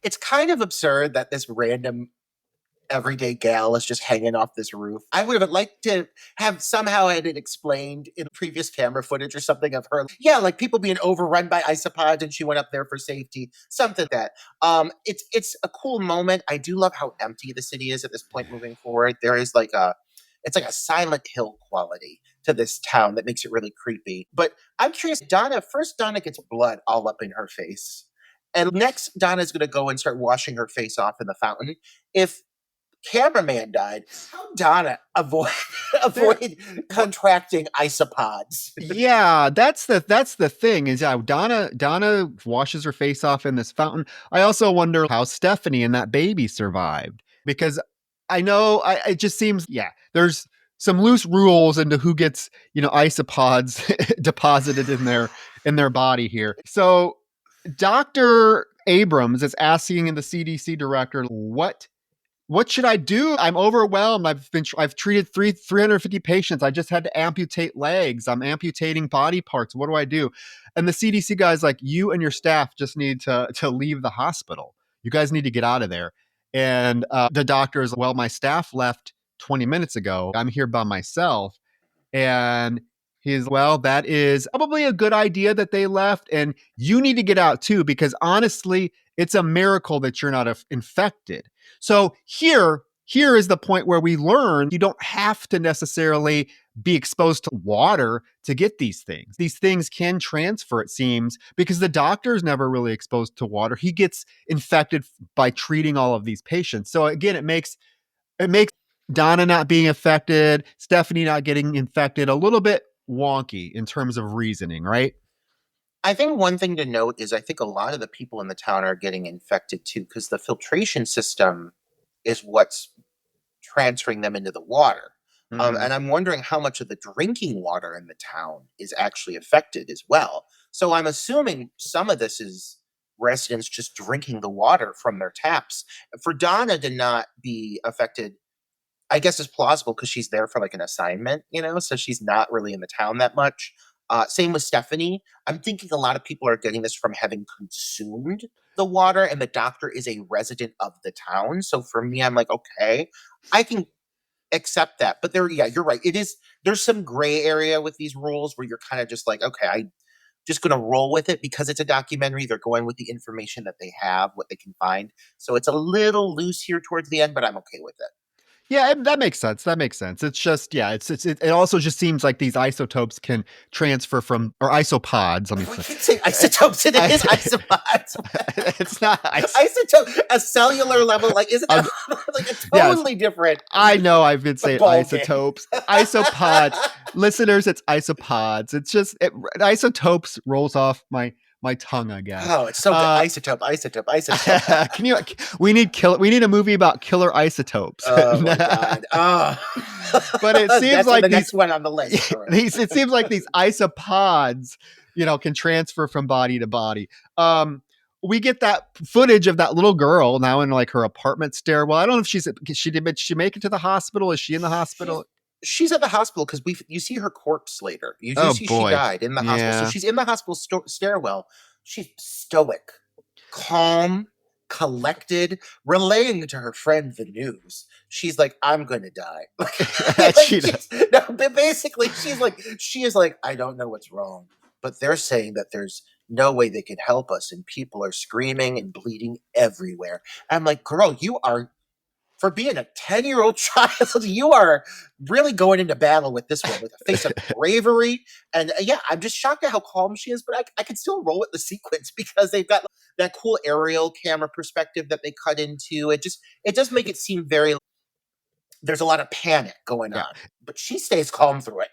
It's kind of absurd that this random everyday gal is just hanging off this roof. I would have liked to have somehow had it explained in previous camera footage or something of her. Yeah, like people being overrun by isopods and she went up there for safety. Something like that. It's a cool moment. I do love how empty the city is at this point moving forward. There is like it's like a Silent Hill quality to this town that makes it really creepy. But I'm curious, Donna gets blood all up in her face. And next, Donna's going to go and start washing her face off in the fountain. If cameraman died, how Donna avoid contracting isopods? Yeah, that's the thing is, yeah, Donna washes her face off in this fountain. I also wonder how Stephanie and that baby survived, because I know it just seems, yeah, there's some loose rules into who gets, isopods deposited in their body here. So Dr. Abrams is asking the CDC director, what should I do? I'm overwhelmed. I've treated 350 patients. I just had to amputate legs. I'm amputating body parts. What do I do? And the CDC guy's like, you and your staff just need to leave the hospital. You guys need to get out of there. And the doctor is, well, my staff left 20 minutes ago. I'm here by myself. And he's, well, that is probably a good idea that they left. And you need to get out too, because honestly, it's a miracle that you're not infected. So here is the point where we learn you don't have to necessarily be exposed to water to get these things. These things can transfer, it seems, because the doctor is never really exposed to water. He gets infected by treating all of these patients. So again, it makes Donna not being affected, Stephanie not getting infected, a little bit wonky in terms of reasoning, right? I think one thing to note is I think a lot of the people in the town are getting infected too, because the filtration system is what's transferring them into the water. And I'm wondering how much of the drinking water in the town is actually affected as well. So I'm assuming some of this is residents just drinking the water from their taps. For Donna to not be affected, I guess is plausible because she's there for like an assignment, so she's not really in the town that much. Same with Stephanie. I'm thinking a lot of people are getting this from having consumed the water, and the doctor is a resident of the town. So for me, I'm like, okay, I can accept that. But yeah, you're right. There's some gray area with these rules where you're kind of just like, okay, I just going to roll with it because it's a documentary. They're going with the information that they have, what they can find. So it's a little loose here towards the end, but I'm okay with it. Yeah, that makes sense. That makes sense. It's just, yeah, it also just seems like these isotopes can transfer from, or isopods. Let me We say, can say isotopes, and it is isopods. it's not Isotope, a cellular level, like isn't that like a totally different? I know I've been saying ball game. isotopes, isopods. Listeners, it's isopods. It's just isotopes rolls off my tongue, I guess. Oh, it's so good. Isotope. Can you? We need a movie about killer isotopes. Oh my god. Oh. But it seems That's like the next one on the list. It seems like these isopods, can transfer from body to body. We get that footage of that little girl now in like her apartment stairwell. I don't know if did she make it to the hospital? Is she in the hospital? She's at the hospital because you see her corpse later. You do see boy. She died in the hospital. So she's in the hospital stairwell. She's stoic, calm, collected, relaying to her friend the news. She's like, I'm going to die. Basically, she is like, I don't know what's wrong, but they're saying that there's no way they can help us, and people are screaming and bleeding everywhere. I'm like, girl, you are, for being a 10-year-old child, you are really going into battle with this one with a face of bravery. And yeah, I'm just shocked at how calm she is, but I can still roll with the sequence because they've got that cool aerial camera perspective that they cut into. It does make it seem there's a lot of panic going on, but she stays calm through it.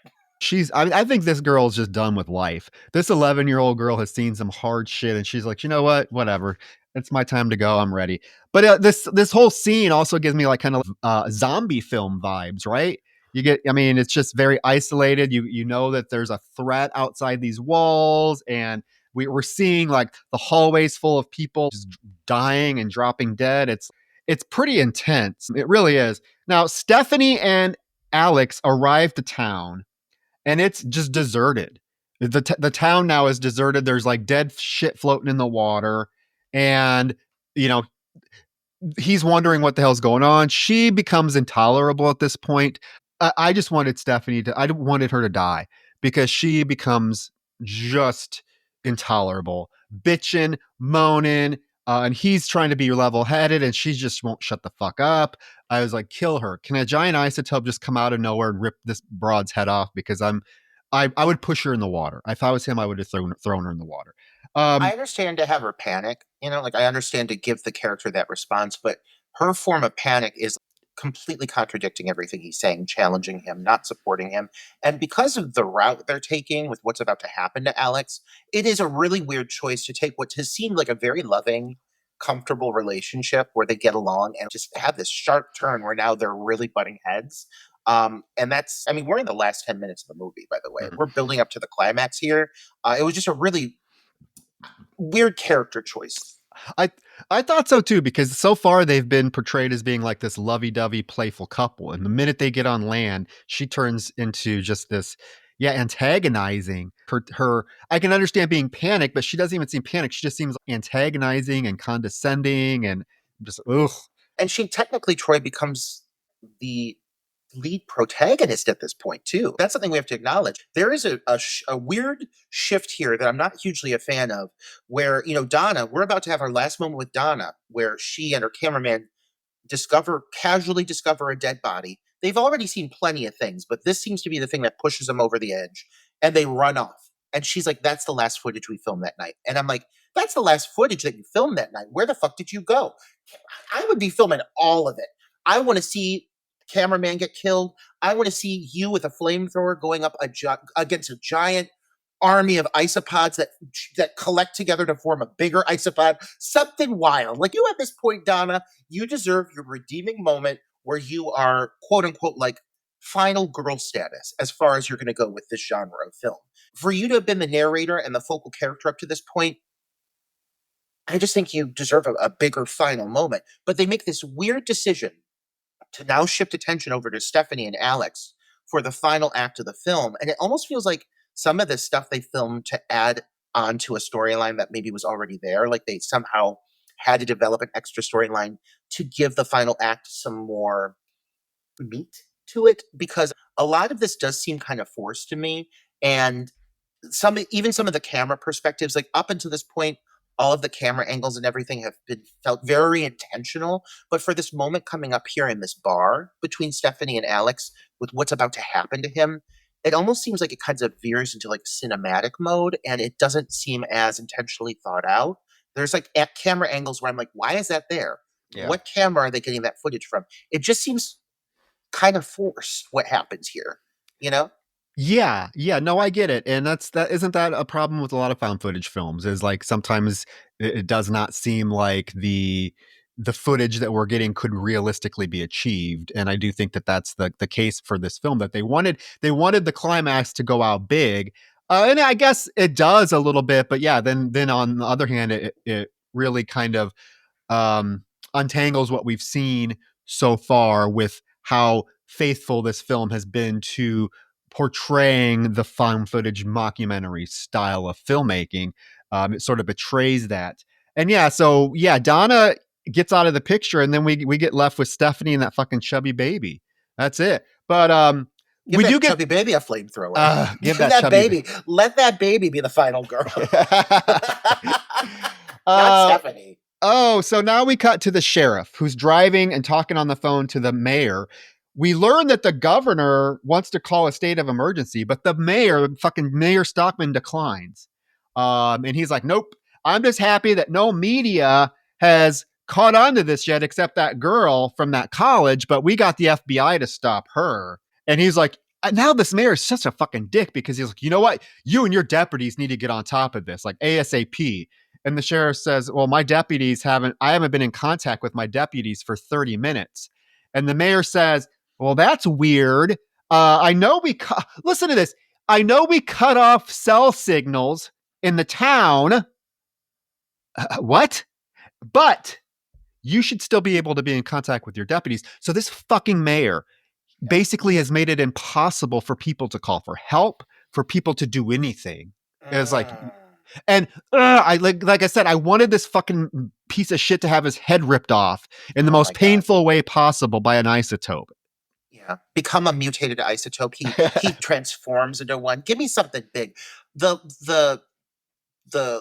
I think this girl's just done with life. This 11-year-old girl has seen some hard shit, and she's like, you know what? Whatever. It's my time to go. I'm ready. But this whole scene also gives me like kind of zombie film vibes, right? It's just very isolated. You know that there's a threat outside these walls, and we're seeing like the hallways full of people just dying and dropping dead. It's pretty intense. It really is. Now, Stephanie and Alex arrive to town, and it's just deserted. The town now is deserted. There's like dead shit floating in the water, and he's wondering what the hell's going on. She becomes intolerable at this point. I just wanted I wanted her to die because she becomes just intolerable, bitching, moaning, and he's trying to be level-headed, and she just won't shut the fuck up. I was like, kill her. Can a giant isotope just come out of nowhere and rip this broad's head off? Because I would push her in the water. If I was him, I would have thrown her in the water. I understand to have her panic, like I understand to give the character that response, but her form of panic is completely contradicting everything he's saying, challenging him, not supporting him. And because of the route they're taking with what's about to happen to Alex, it is a really weird choice to take what has seemed like a very loving, comfortable relationship where they get along and just have this sharp turn where now they're really butting heads. And we're in the last 10 minutes of the movie, by the way. Mm-hmm. We're building up to the climax here. It was just a really weird character choice. I thought so too, because so far they've been portrayed as being like this lovey-dovey, playful couple. And the minute they get on land, she turns into just this, antagonizing. Her I can understand being panicked, but she doesn't even seem panicked. She just seems antagonizing and condescending and just, ugh. And Troy becomes the lead protagonist at this point too. That's something we have to acknowledge. There is a weird shift here that I'm not hugely a fan of, where Donna, we're about to have our last moment with Donna, where she and her cameraman casually discover a dead body. They've already seen plenty of things, but this seems to be the thing that pushes them over the edge, and they run off. And she's like, that's the last footage we filmed that night. And I'm like, that's the last footage that you filmed that night. Where the fuck did you go? I would be filming all of it. I want to see cameraman get killed. I want to see you with a flamethrower going up against a giant army of isopods that collect together to form a bigger isopod. Something wild. Like, you at this point, Donna, you deserve your redeeming moment where you are, quote unquote, like final girl status as far as you're going to go with this genre of film. For you to have been the narrator and the focal character up to this point, I just think you deserve a bigger final moment. But they make this weird decision to now shift attention over to Stephanie and Alex for the final act of the film. And it almost feels like some of the stuff they filmed to add onto a storyline that maybe was already there. Like they somehow had to develop an extra storyline to give the final act some more meat to it, because a lot of this does seem kind of forced to me. And some of the camera perspectives, like up until this point, all of the camera angles and everything have been felt very intentional. But for this moment coming up here in this bar between Stephanie and Alex with what's about to happen to him, it almost seems like it kind of veers into like cinematic mode, and it doesn't seem as intentionally thought out. There's like at camera angles where I'm like, why is that there? Yeah. What camera are they getting that footage from? It just seems kind of forced what happens here, you know? Yeah, no, I get it. And that isn't that a problem with a lot of found footage films, is like sometimes it does not seem like the footage that we're getting could realistically be achieved. And I do think that that's the case for this film, that they wanted the climax to go out big. And I guess it does a little bit, but yeah, then on the other hand, it really kind of untangles what we've seen so far with how faithful this film has been to portraying the found footage mockumentary style of filmmaking. It sort of betrays that. And Donna gets out of the picture, and then we get left with Stephanie and that fucking chubby baby. That's it. But Give that chubby baby a flamethrower. Give that baby. Let that baby be the final girl. Not Stephanie. Oh, so now we cut to the sheriff who's driving and talking on the phone to the mayor. We learn that the governor wants to call a state of emergency, but the fucking Mayor Stockman, declines. And he's like, nope, I'm just happy that no media has caught on to this yet, except that girl from that college, but we got the FBI to stop her. And he's like, now this mayor is such a fucking dick, because he's like, you know what? You and your deputies need to get on top of this, like ASAP. And the sheriff says, well, I haven't been in contact with my deputies for 30 minutes. And the mayor says, well, that's weird. Listen to this. I know we cut off cell signals in the town. What? But you should still be able to be in contact with your deputies. So this fucking mayor basically has made it impossible for people to call for help, for people to do anything. It's like, and like I said, I wanted this fucking piece of shit to have his head ripped off in the most painful way possible by an isotope. Yeah, become a mutated isotope. He transforms into one. Give me something big. The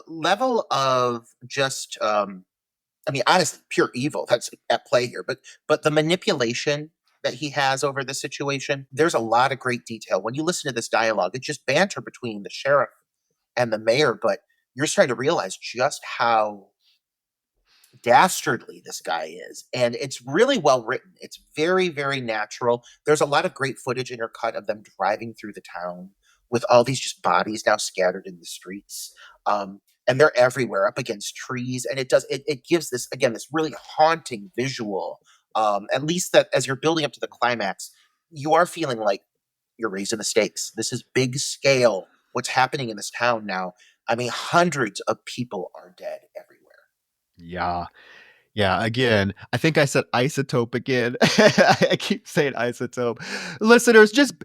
level of just honestly, pure evil that's at play here. But the manipulation that he has over the situation, there's a lot of great detail. When you listen to this dialogue, it's just banter between the sheriff and the mayor, but you're starting to realize just how dastardly this guy is. And it's really well written. It's very, very natural. There's a lot of great footage intercut of them driving through the town with all these just bodies now scattered in the streets. And they're everywhere up against trees. And it gives this, again, this really haunting visual. At least that as you're building up to the climax, you are feeling like you're raising the stakes. This is big scale. What's happening in this town now? I mean, hundreds of people are dead everywhere. Yeah. Again, I think I said isotope again. I keep saying isotope. Listeners, just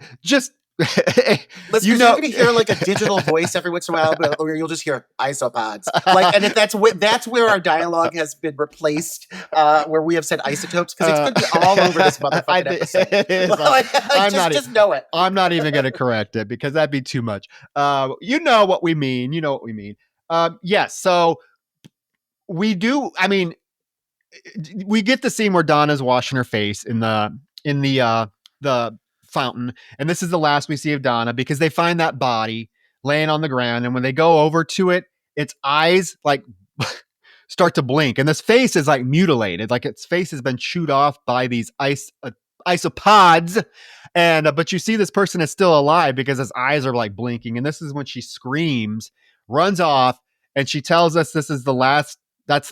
Listeners, you're going to hear like a digital voice every once in a while, or you'll just hear isopods. And if that's where our dialogue has been replaced, where we have said isotopes, because it's going to be all over this motherfucking episode. Just know it. I'm not even going to correct it, because that'd be too much. You know what we mean. Yes. So we do. I mean, we get the scene where Donna's washing her face in the fountain, and this is the last we see of Donna, because they find that body laying on the ground, and when they go over to it, its eyes like start to blink, and this face is like mutilated, like its face has been chewed off by these isopods, and but you see this person is still alive because his eyes are like blinking, and this is when she screams, runs off, and she tells us that's the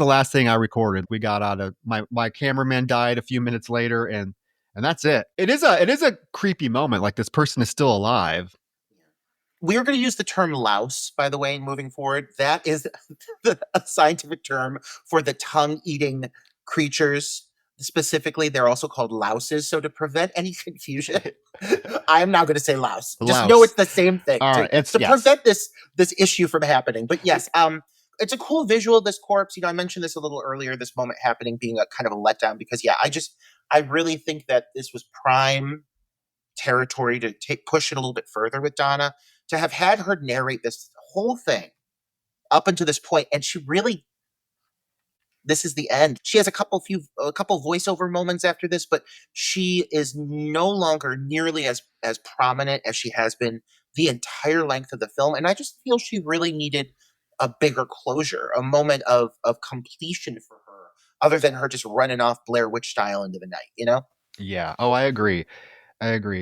last thing I recorded. We got out of my cameraman died a few minutes later, and that's it. It is a creepy moment. Like, this person is still alive. We're going to use the term louse, by the way, moving forward. That is a scientific term for the tongue-eating creatures. Specifically, they're also called louses. So to prevent any confusion, I am now going to say louse. Just know Louse. it's the same thing All right, to yes. prevent this issue from happening. But yes, it's a cool visual. This corpse, I mentioned this a little earlier. This moment happening being a kind of a letdown because I really think that this was prime territory to push it a little bit further with Donna, to have had her narrate this whole thing up until this point, and she really, this is the end. She has a couple voiceover moments after this, but she is no longer nearly as prominent as she has been the entire length of the film, and I just feel she really needed a bigger closure, a moment of completion for her, other than her just running off Blair Witch style into the night. Yeah. Oh, I agree.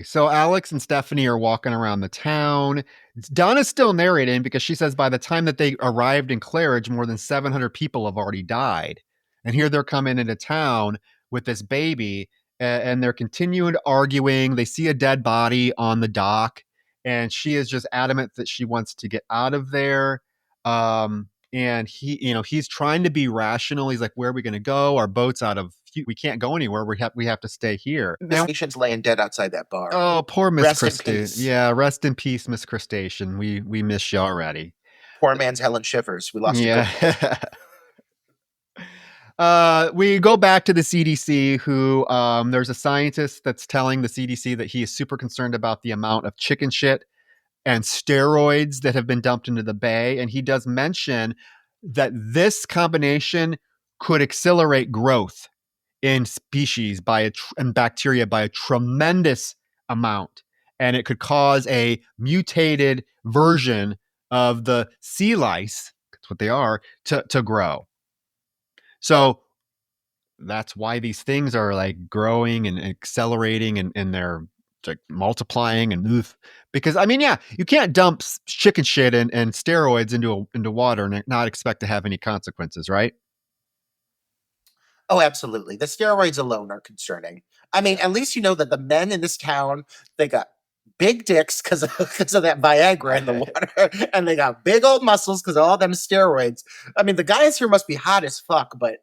So Alex and Stephanie are walking around the town. Donna's still narrating because she says by the time that they arrived in Claridge, more than 700 people have already died. And here they're coming into town with this baby, and they're continuing arguing. They see a dead body on the dock, and she is just adamant that she wants to get out of there. And he's trying to be rational. He's like, where are we going to go? Our boat's out of, we can't go anywhere. We have to stay here. Patient's laying dead outside that bar. Oh, poor Miss Rest in Crustacean. peace. Yeah, rest in peace, Miss Crustacean. We miss you already. Poor man's Helen Shivers. We lost a good one. We go back to the CDC, who there's a scientist that's telling the CDC that he is super concerned about the amount of chicken shit and steroids that have been dumped into the bay. And he does mention that this combination could accelerate growth in species and bacteria by a tremendous amount. And it could cause a mutated version of the sea lice, that's what they are, to grow. So that's why these things are like growing and accelerating, and they're like multiplying and because you can't dump chicken shit and steroids into water and not expect to have any consequences, right? Oh, absolutely. The steroids alone are concerning. I mean, at least you know that the men in this town, they got big dicks because of that Viagra in the water, and they got big old muscles because of all them steroids. I mean, the guys here must be hot as fuck, but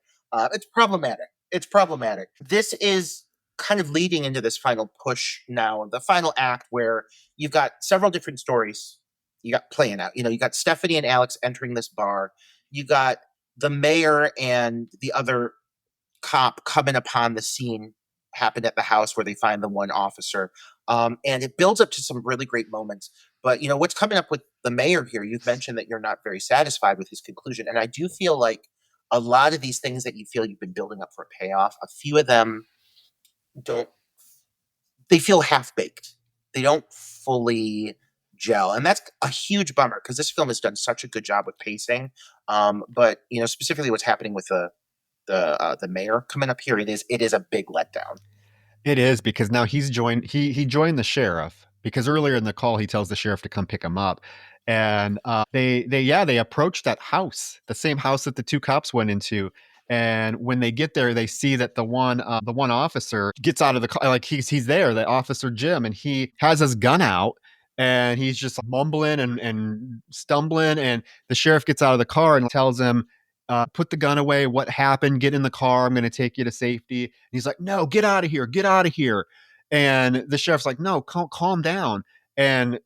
it's problematic. It's problematic. This is kind of leading into this final push now, the final act, where you've got several different stories you got playing out. You got Stephanie and Alex entering this bar. You got the mayor and the other cop coming upon the scene happened at the house where they find the one officer. And it builds up to some really great moments. But what's coming up with the mayor here? You've mentioned that you're not very satisfied with his conclusion, and I do feel like a lot of these things that you feel you've been building up for a payoff, a few of them don't. They feel half baked. They don't fully gel, and that's a huge bummer because this film has done such a good job with pacing. But specifically, what's happening with the mayor coming up here, it is a big letdown. It is, because now he joined the sheriff, because earlier in the call he tells the sheriff to come pick him up, and they approach that house, the same house that the two cops went into. And when they get there, they see that the one officer gets out of the car, like he's there, the officer Jim, and he has his gun out, and he's just mumbling and stumbling. And the sheriff gets out of the car and tells him, put the gun away. What happened? Get in the car. I'm going to take you to safety. And he's like, no, get out of here. Get out of here. And the sheriff's like, no, calm down. And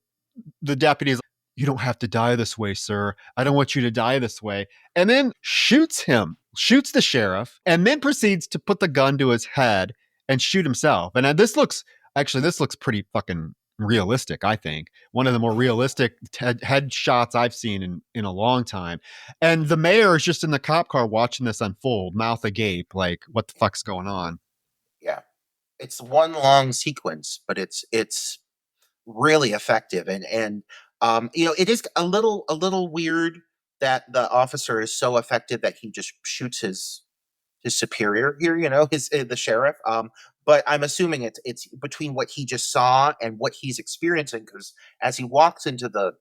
the deputy's like, you don't have to die this way, sir. I don't want you to die this way. And then shoots the sheriff, and then proceeds to put the gun to his head and shoot himself. And this looks pretty fucking realistic. I think one of the more realistic head shots I've seen in a long time. And the mayor is just in the cop car watching this unfold, mouth agape, like, what the fuck's going on? Yeah, it's one long sequence, but it's really effective, and it is a little weird that the officer is so effective that he just shoots his superior here, the sheriff. But I'm assuming it's between what he just saw and what he's experiencing, because as he walks into the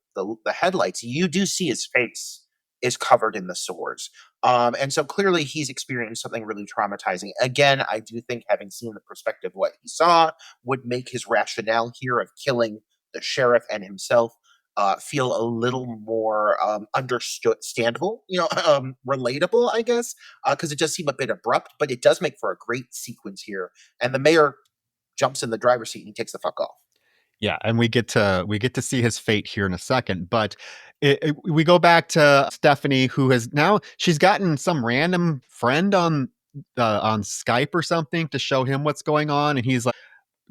headlights, you do see his face is covered in the sores. And so clearly he's experienced something really traumatizing. Again, I do think having seen the perspective of what he saw would make his rationale here of killing the sheriff and himself feel a little more understandable, relatable, I guess, because it does seem a bit abrupt, but it does make for a great sequence here. And the mayor jumps in the driver's seat and he takes the fuck off. Yeah, and we get to see his fate here in a second, but we go back to Stephanie, who has now she's gotten some random friend on Skype or something to show him what's going on, and he's like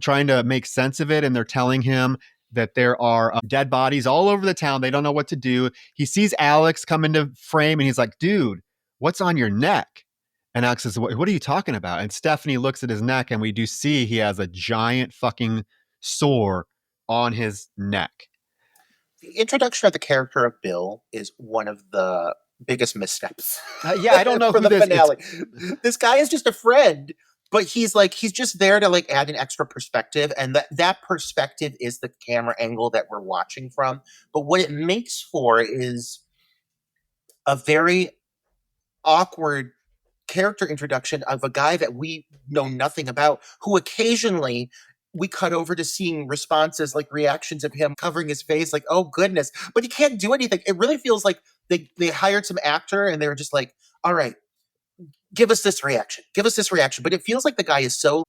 trying to make sense of it, and they're telling him that there are dead bodies all over the town. They don't know what to do. He sees Alex come into frame, and he's like, "Dude, what's on your neck?" And Alex says, what are you talking about? And Stephanie looks at his neck, and we do see he has a giant fucking sore on his neck. The introduction of the character of Bill is one of the biggest missteps. Yeah, I don't know for who the finale. This guy is just a friend, but he's just there to like add an extra perspective, and that perspective is the camera angle that we're watching from. But what it makes for is a very awkward character introduction of a guy that we know nothing about, who occasionally we cut over to seeing responses, like reactions of him covering his face, like, oh goodness, but he can't do anything. It really feels like they hired some actor and they were just like, all right, give us this reaction, give us this reaction. But it feels like the guy is so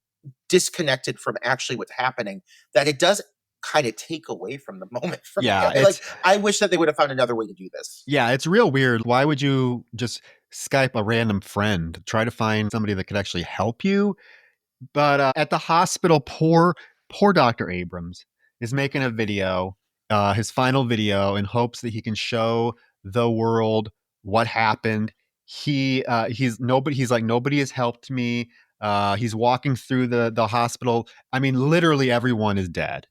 disconnected from actually what's happening that it does kind of take away from the moment for me. Like, I wish that they would have found another way to do this. Yeah, it's real weird. Why would you just Skype a random friend? Try to find somebody that could actually help you. But at the hospital, poor Dr. Abrams is making a video, his final video, in hopes that he can show the world what happened. He's like, nobody has helped me. He's walking through the hospital. I mean, literally everyone is dead.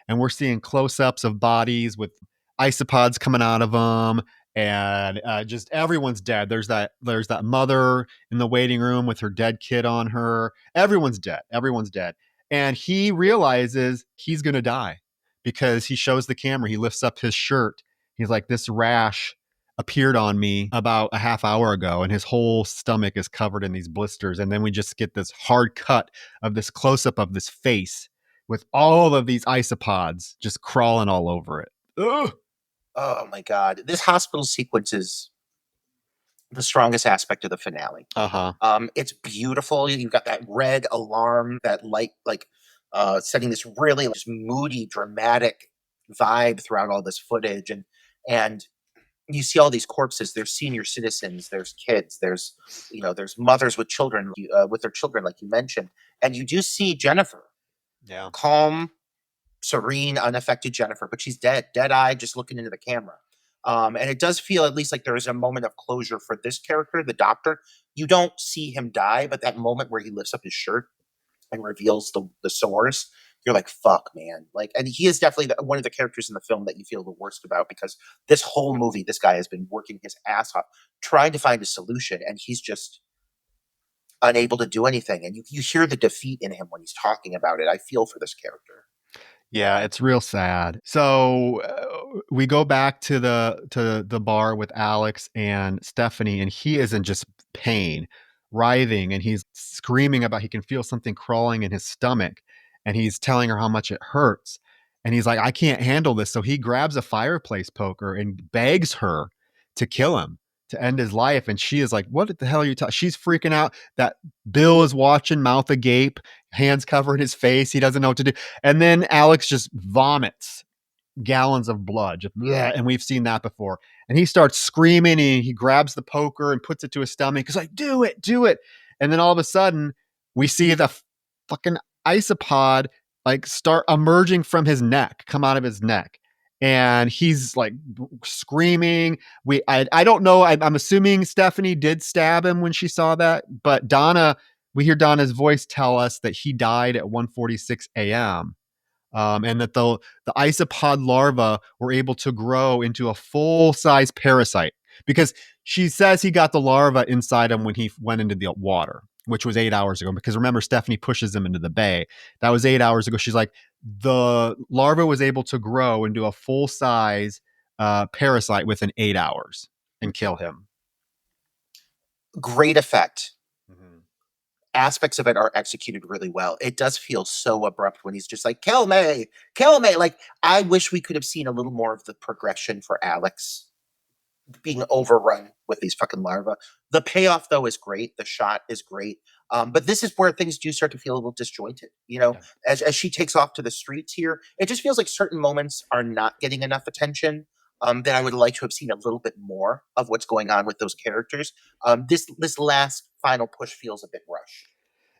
And we're seeing close-ups of bodies with isopods coming out of them, and just everyone's dead. There's that mother in the waiting room with her dead kid on her. Everyone's dead. And he realizes he's going to die because he shows the camera. He lifts up his shirt. He's like, this rash appeared on me about a half hour ago, and his whole stomach is covered in these blisters. And then we just get this hard cut of this close-up of this face with all of these isopods just crawling all over it. Ugh. Oh my God. This hospital sequence is the strongest aspect of the finale. It's beautiful. You've got that red alarm, that light, setting this really just moody, dramatic vibe throughout all this footage. And you see all these corpses. There's senior citizens, there's kids, there's mothers with children, with their children, like you mentioned. And you do see Jennifer. Yeah. Calm, serene, unaffected Jennifer, but she's dead-eyed, just looking into the camera. And it does feel at least like there is a moment of closure for this character, the doctor. You don't see him die, but that moment where he lifts up his shirt and reveals the sores, you're like, fuck, man. Like, and he is definitely one of the characters in the film that you feel the worst about, because this whole movie, this guy has been working his ass off trying to find a solution, and he's just unable to do anything. And you hear the defeat in him when he's talking about it. I feel for this character. Yeah, it's real sad. So we go back to the bar with Alex and Stephanie, and he is in just pain, writhing, and he's screaming about he can feel something crawling in his stomach, and he's telling her how much it hurts. And he's like, I can't handle this. So he grabs a fireplace poker and begs her to kill him, to end his life. And she is like, what the hell are you talking? She's freaking out that Bill is watching, mouth agape, hands covering his face. He doesn't know what to do. And then Alex just vomits gallons of blood. Just, bleh, and we've seen that before. And he starts screaming, and he grabs the poker and puts it to his stomach. He's like, do it. And then all of a sudden we see the fucking isopod like start emerging from his neck, come out of his neck. And he's like screaming. I don't know. I'm assuming Stephanie did stab him when she saw that, but we hear Donna's voice tell us that he died at 1:46 a.m. And that the isopod larvae were able to grow into a full-size parasite, because she says he got the larva inside him when he went into the water, which was 8 hours ago. Because remember, Stephanie pushes him into the bay. That was 8 hours ago. She's like, the larva was able to grow into a full-size parasite within 8 hours and kill him. Great effect. aspects of it are executed really well. It does feel so abrupt when he's just like, kill me, kill me. Like, I wish we could have seen a little more of the progression for Alex being overrun with these fucking larvae. The payoff, though, is great. The shot is great. But this is where things do start to feel a little disjointed. You know, as she takes off to the streets here, it just feels like certain moments are not getting enough attention. That I would like to have seen a little bit more of what's going on with those characters. This last final push feels a bit rushed.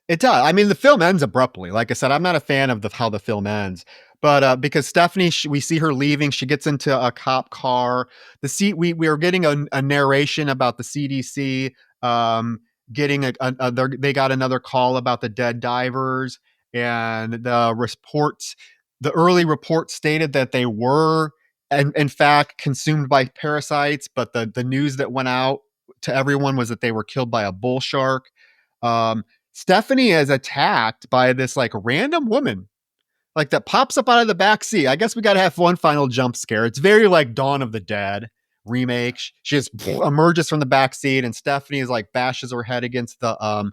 It does. I mean, the film ends abruptly. Like I said, I'm not a fan of how the film ends, but because Stephanie, we see her leaving, she gets into a cop car. We are getting a narration about the CDC getting they got another call about the dead divers, and the early reports stated that they were, in fact, consumed by parasites, but the news that went out to everyone was that they were killed by a bull shark. Stephanie is attacked by this like random woman, like that pops up out of the back seat. I guess we got to have one final jump scare. It's very like Dawn of the Dead remake. She just emerges from the back seat, and Stephanie is like bashes her head against the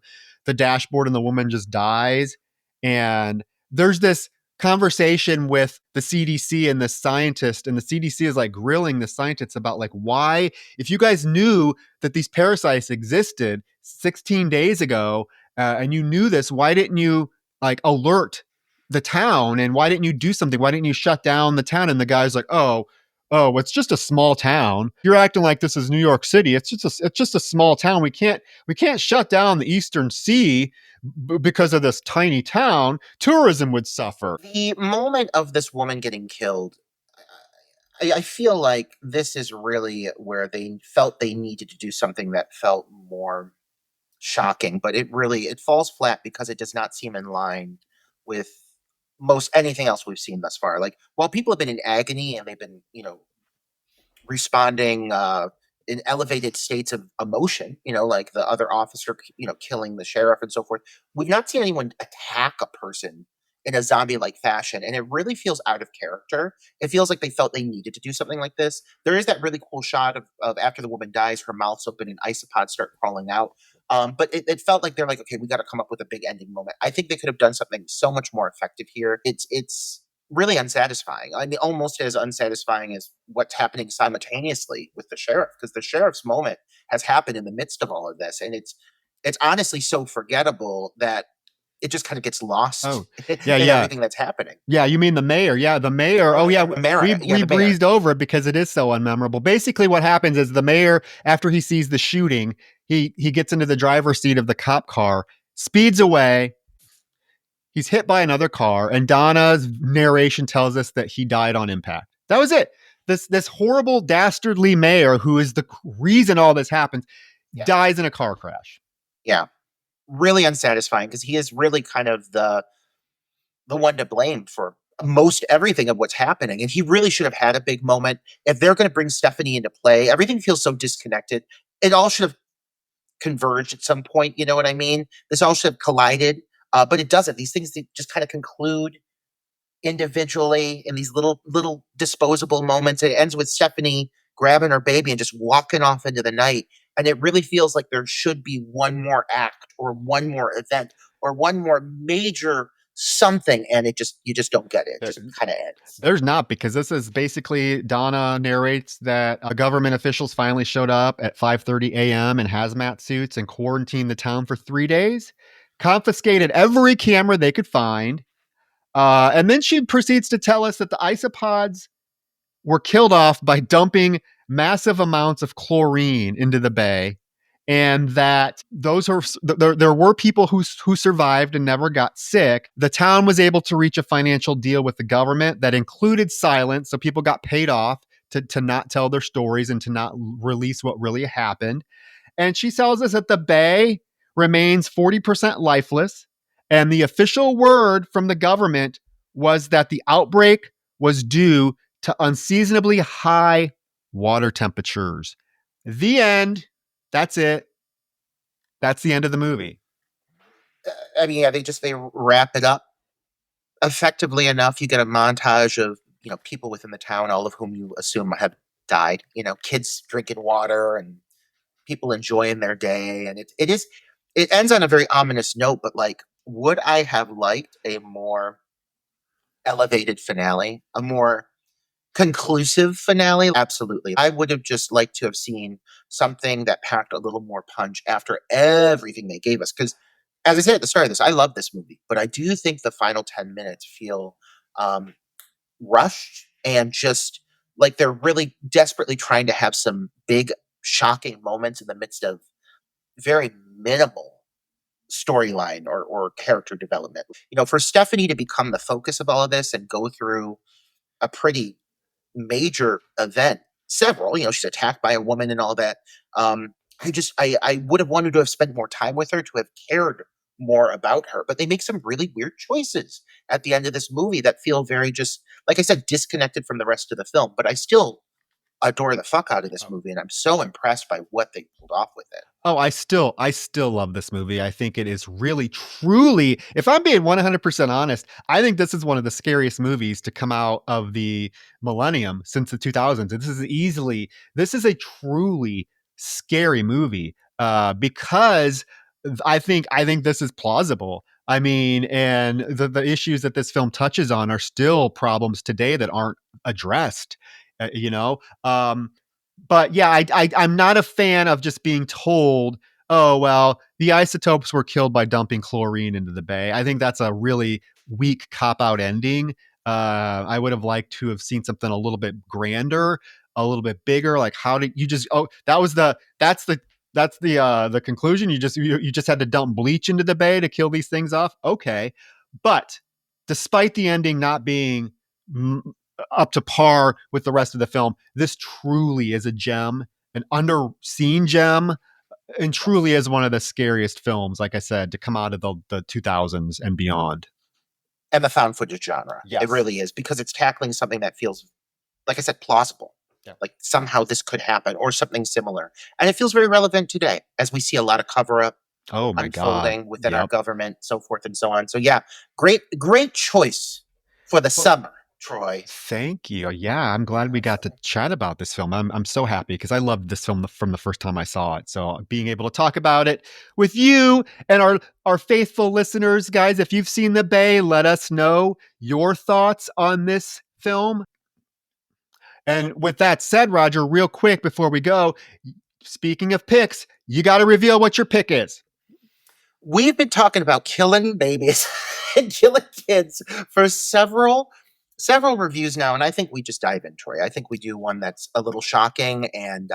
dashboard, and the woman just dies. And there's this conversation with the CDC and the scientist, and the CDC is like grilling the scientists about like, why, if you guys knew that these parasites existed 16 days ago, and you knew this, why didn't you like alert the town, and why didn't you do something? Why didn't you shut down the town? And the guy's like, oh, it's just a small town. You're acting like this is New York City. It's just a small town. We can't shut down the Eastern Sea because of this tiny town. Tourism would suffer. The moment of this woman getting killed, I feel like this is really where they felt they needed to do something that felt more shocking, but it falls flat because it does not seem in line with most anything else we've seen thus far. Like, while people have been in agony and they've been, responding in elevated states of emotion, like the other officer, killing the sheriff and so forth, we've not seen anyone attack a person in a zombie like fashion. And it really feels out of character. It feels like they felt they needed to do something like this. There is that really cool shot of after the woman dies, her mouth's open and isopods start crawling out. But it felt like they're like, okay, we got to come up with a big ending moment. I think they could have done something so much more effective here. It's really unsatisfying. I mean, almost as unsatisfying as what's happening simultaneously with the sheriff, because the sheriff's moment has happened in the midst of all of this, and it's honestly so forgettable that it just kind of gets lost in everything that's happening. Yeah, you mean the mayor? Yeah, the mayor. Oh yeah, we breezed over it because it is so unmemorable. Basically, what happens is the mayor, after he sees the shooting, he gets into the driver's seat of the cop car, speeds away. He's hit by another car, and Donna's narration tells us that he died on impact. That was it. This horrible, dastardly mayor, who is the reason all this happens, dies in a car crash. Yeah. Really unsatisfying, because he is really kind of the one to blame for most everything of what's happening. And he really should have had a big moment. If they're going to bring Stephanie into play, everything feels so disconnected. It all should have converged at some point. You know what I mean? This all should have collided, but it doesn't. These things just kind of conclude individually in these little disposable moments. It ends with Stephanie grabbing her baby and just walking off into the night. And it really feels like there should be one more act or one more event or one more major something, and you just don't get it. It just kind of ends. There's not, because this is basically, Donna narrates that government officials finally showed up at 5:30 a.m. in hazmat suits and quarantined the town for 3 days, confiscated every camera they could find, and then she proceeds to tell us that the isopods were killed off by dumping massive amounts of chlorine into the bay, and that there were people who survived and never got sick. The town was able to reach a financial deal with the government that included silence, so people got paid off to not tell their stories and to not release what really happened. And she tells us that the bay remains 40% lifeless, and the official word from the government was that the outbreak was due to unseasonably high water temperatures. The end. That's it. That's the end of the movie. I mean, yeah, they wrap it up effectively enough. You get a montage of people within the town, all of whom you assume have died. Kids drinking water and people enjoying their day, and it is It ends on a very ominous note, but like, would I have liked a more elevated finale, a more conclusive finale? Absolutely. I would have just liked to have seen something that packed a little more punch after everything they gave us. Because, as I said at the start of this, I love this movie, but I do think the final 10 minutes feel um, rushed and just like they're really desperately trying to have some big, shocking moments in the midst of very minimal storyline or character development. For Stephanie to become the focus of all of this and go through a pretty major event, several, she's attacked by a woman and all that. I would have wanted to have spent more time with her, to have cared more about her, but they make some really weird choices at the end of this movie that feel very, just like I said, disconnected from the rest of the film. But I still adore the fuck out of this movie, and I'm so impressed by what they pulled off with it. Oh, I still love this movie. I think it is really, truly, if I'm being 100% honest, I think this is one of the scariest movies to come out of the millennium since the 2000s. This is a truly scary movie because I think this is plausible. I mean, and the issues that this film touches on are still problems today that aren't addressed, uh, you know? Um, but yeah, I'm not a fan of just being told, oh, well, the isotopes were killed by dumping chlorine into the bay. I think that's a really weak cop out ending. I would have liked to have seen something a little bit grander, a little bit bigger. Like, how did you just, oh, that's the conclusion. You just had to dump bleach into the bay to kill these things off. Okay. But despite the ending not being up to par with the rest of the film, this truly is a gem, an underseen gem, and truly is one of the scariest films, like I said, to come out of the 2000s and beyond. And the found footage genre. Yes. It really is, because it's tackling something that feels, like I said, plausible. Yeah. Like somehow this could happen or something similar. And it feels very relevant today as we see a lot of cover up Oh my unfolding God. within our Yep. government, so forth and so on. So yeah, great choice for the summer, Troy. Thank you. Yeah, I'm glad we got to chat about this film. I'm so happy because I loved this film from the first time I saw it. So being able to talk about it with you and our faithful listeners, guys, if you've seen The Bay, let us know your thoughts on this film. And with that said, Roger, real quick before we go, speaking of picks, you got to reveal what your pick is. We've been talking about killing babies and killing kids for several reviews now, and I think we just dive in, Troy. I think we do one that's a little shocking and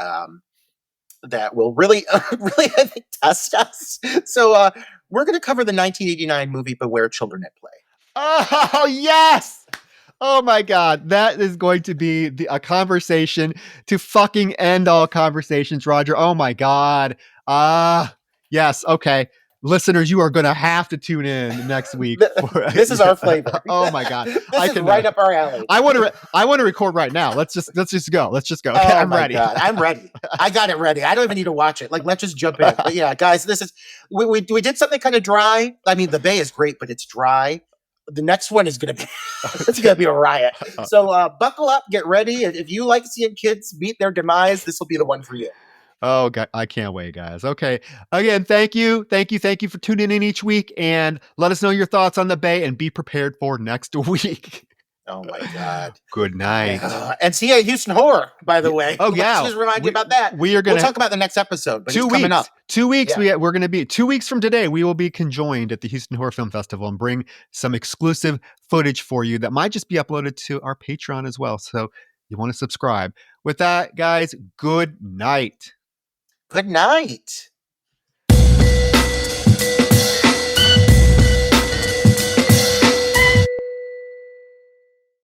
that will really, really, I think, test us. So we're going to cover the 1989 movie Beware Children at Play. Oh, yes! Oh my God, that is going to be a conversation to fucking end all conversations, Roger. Oh my God. Yes, okay. Listeners, you are going to have to tune in next week. This is our flavor. Oh my God. This is right up our alley. I want to record right now. Let's just go. Okay, Oh I'm my ready. God. I'm ready. I got it ready. I don't even need to watch it. Like, let's just jump in. But yeah, guys, this is, we did something kind of dry. I mean, The Bay is great, but it's dry. The next one is going to be, it's going to be a riot. So buckle up, get ready. If you like seeing kids meet their demise, this will be the one for you. Oh, God, I can't wait, guys. Okay. Again, thank you for tuning in each week, and let us know your thoughts on The Bay, and be prepared for next week. Oh my God. Good night. And see you at Houston Horror, by the way. Oh yeah. Let's just remind you about that. We'll talk about the next episode, but 2 it's weeks. coming up. 2 weeks. Yeah. We're going to be 2 weeks from today. We will be conjoined at the Houston Horror Film Festival and bring some exclusive footage for you that might just be uploaded to our Patreon as well. So you want to subscribe. With that, guys, good night. Good night.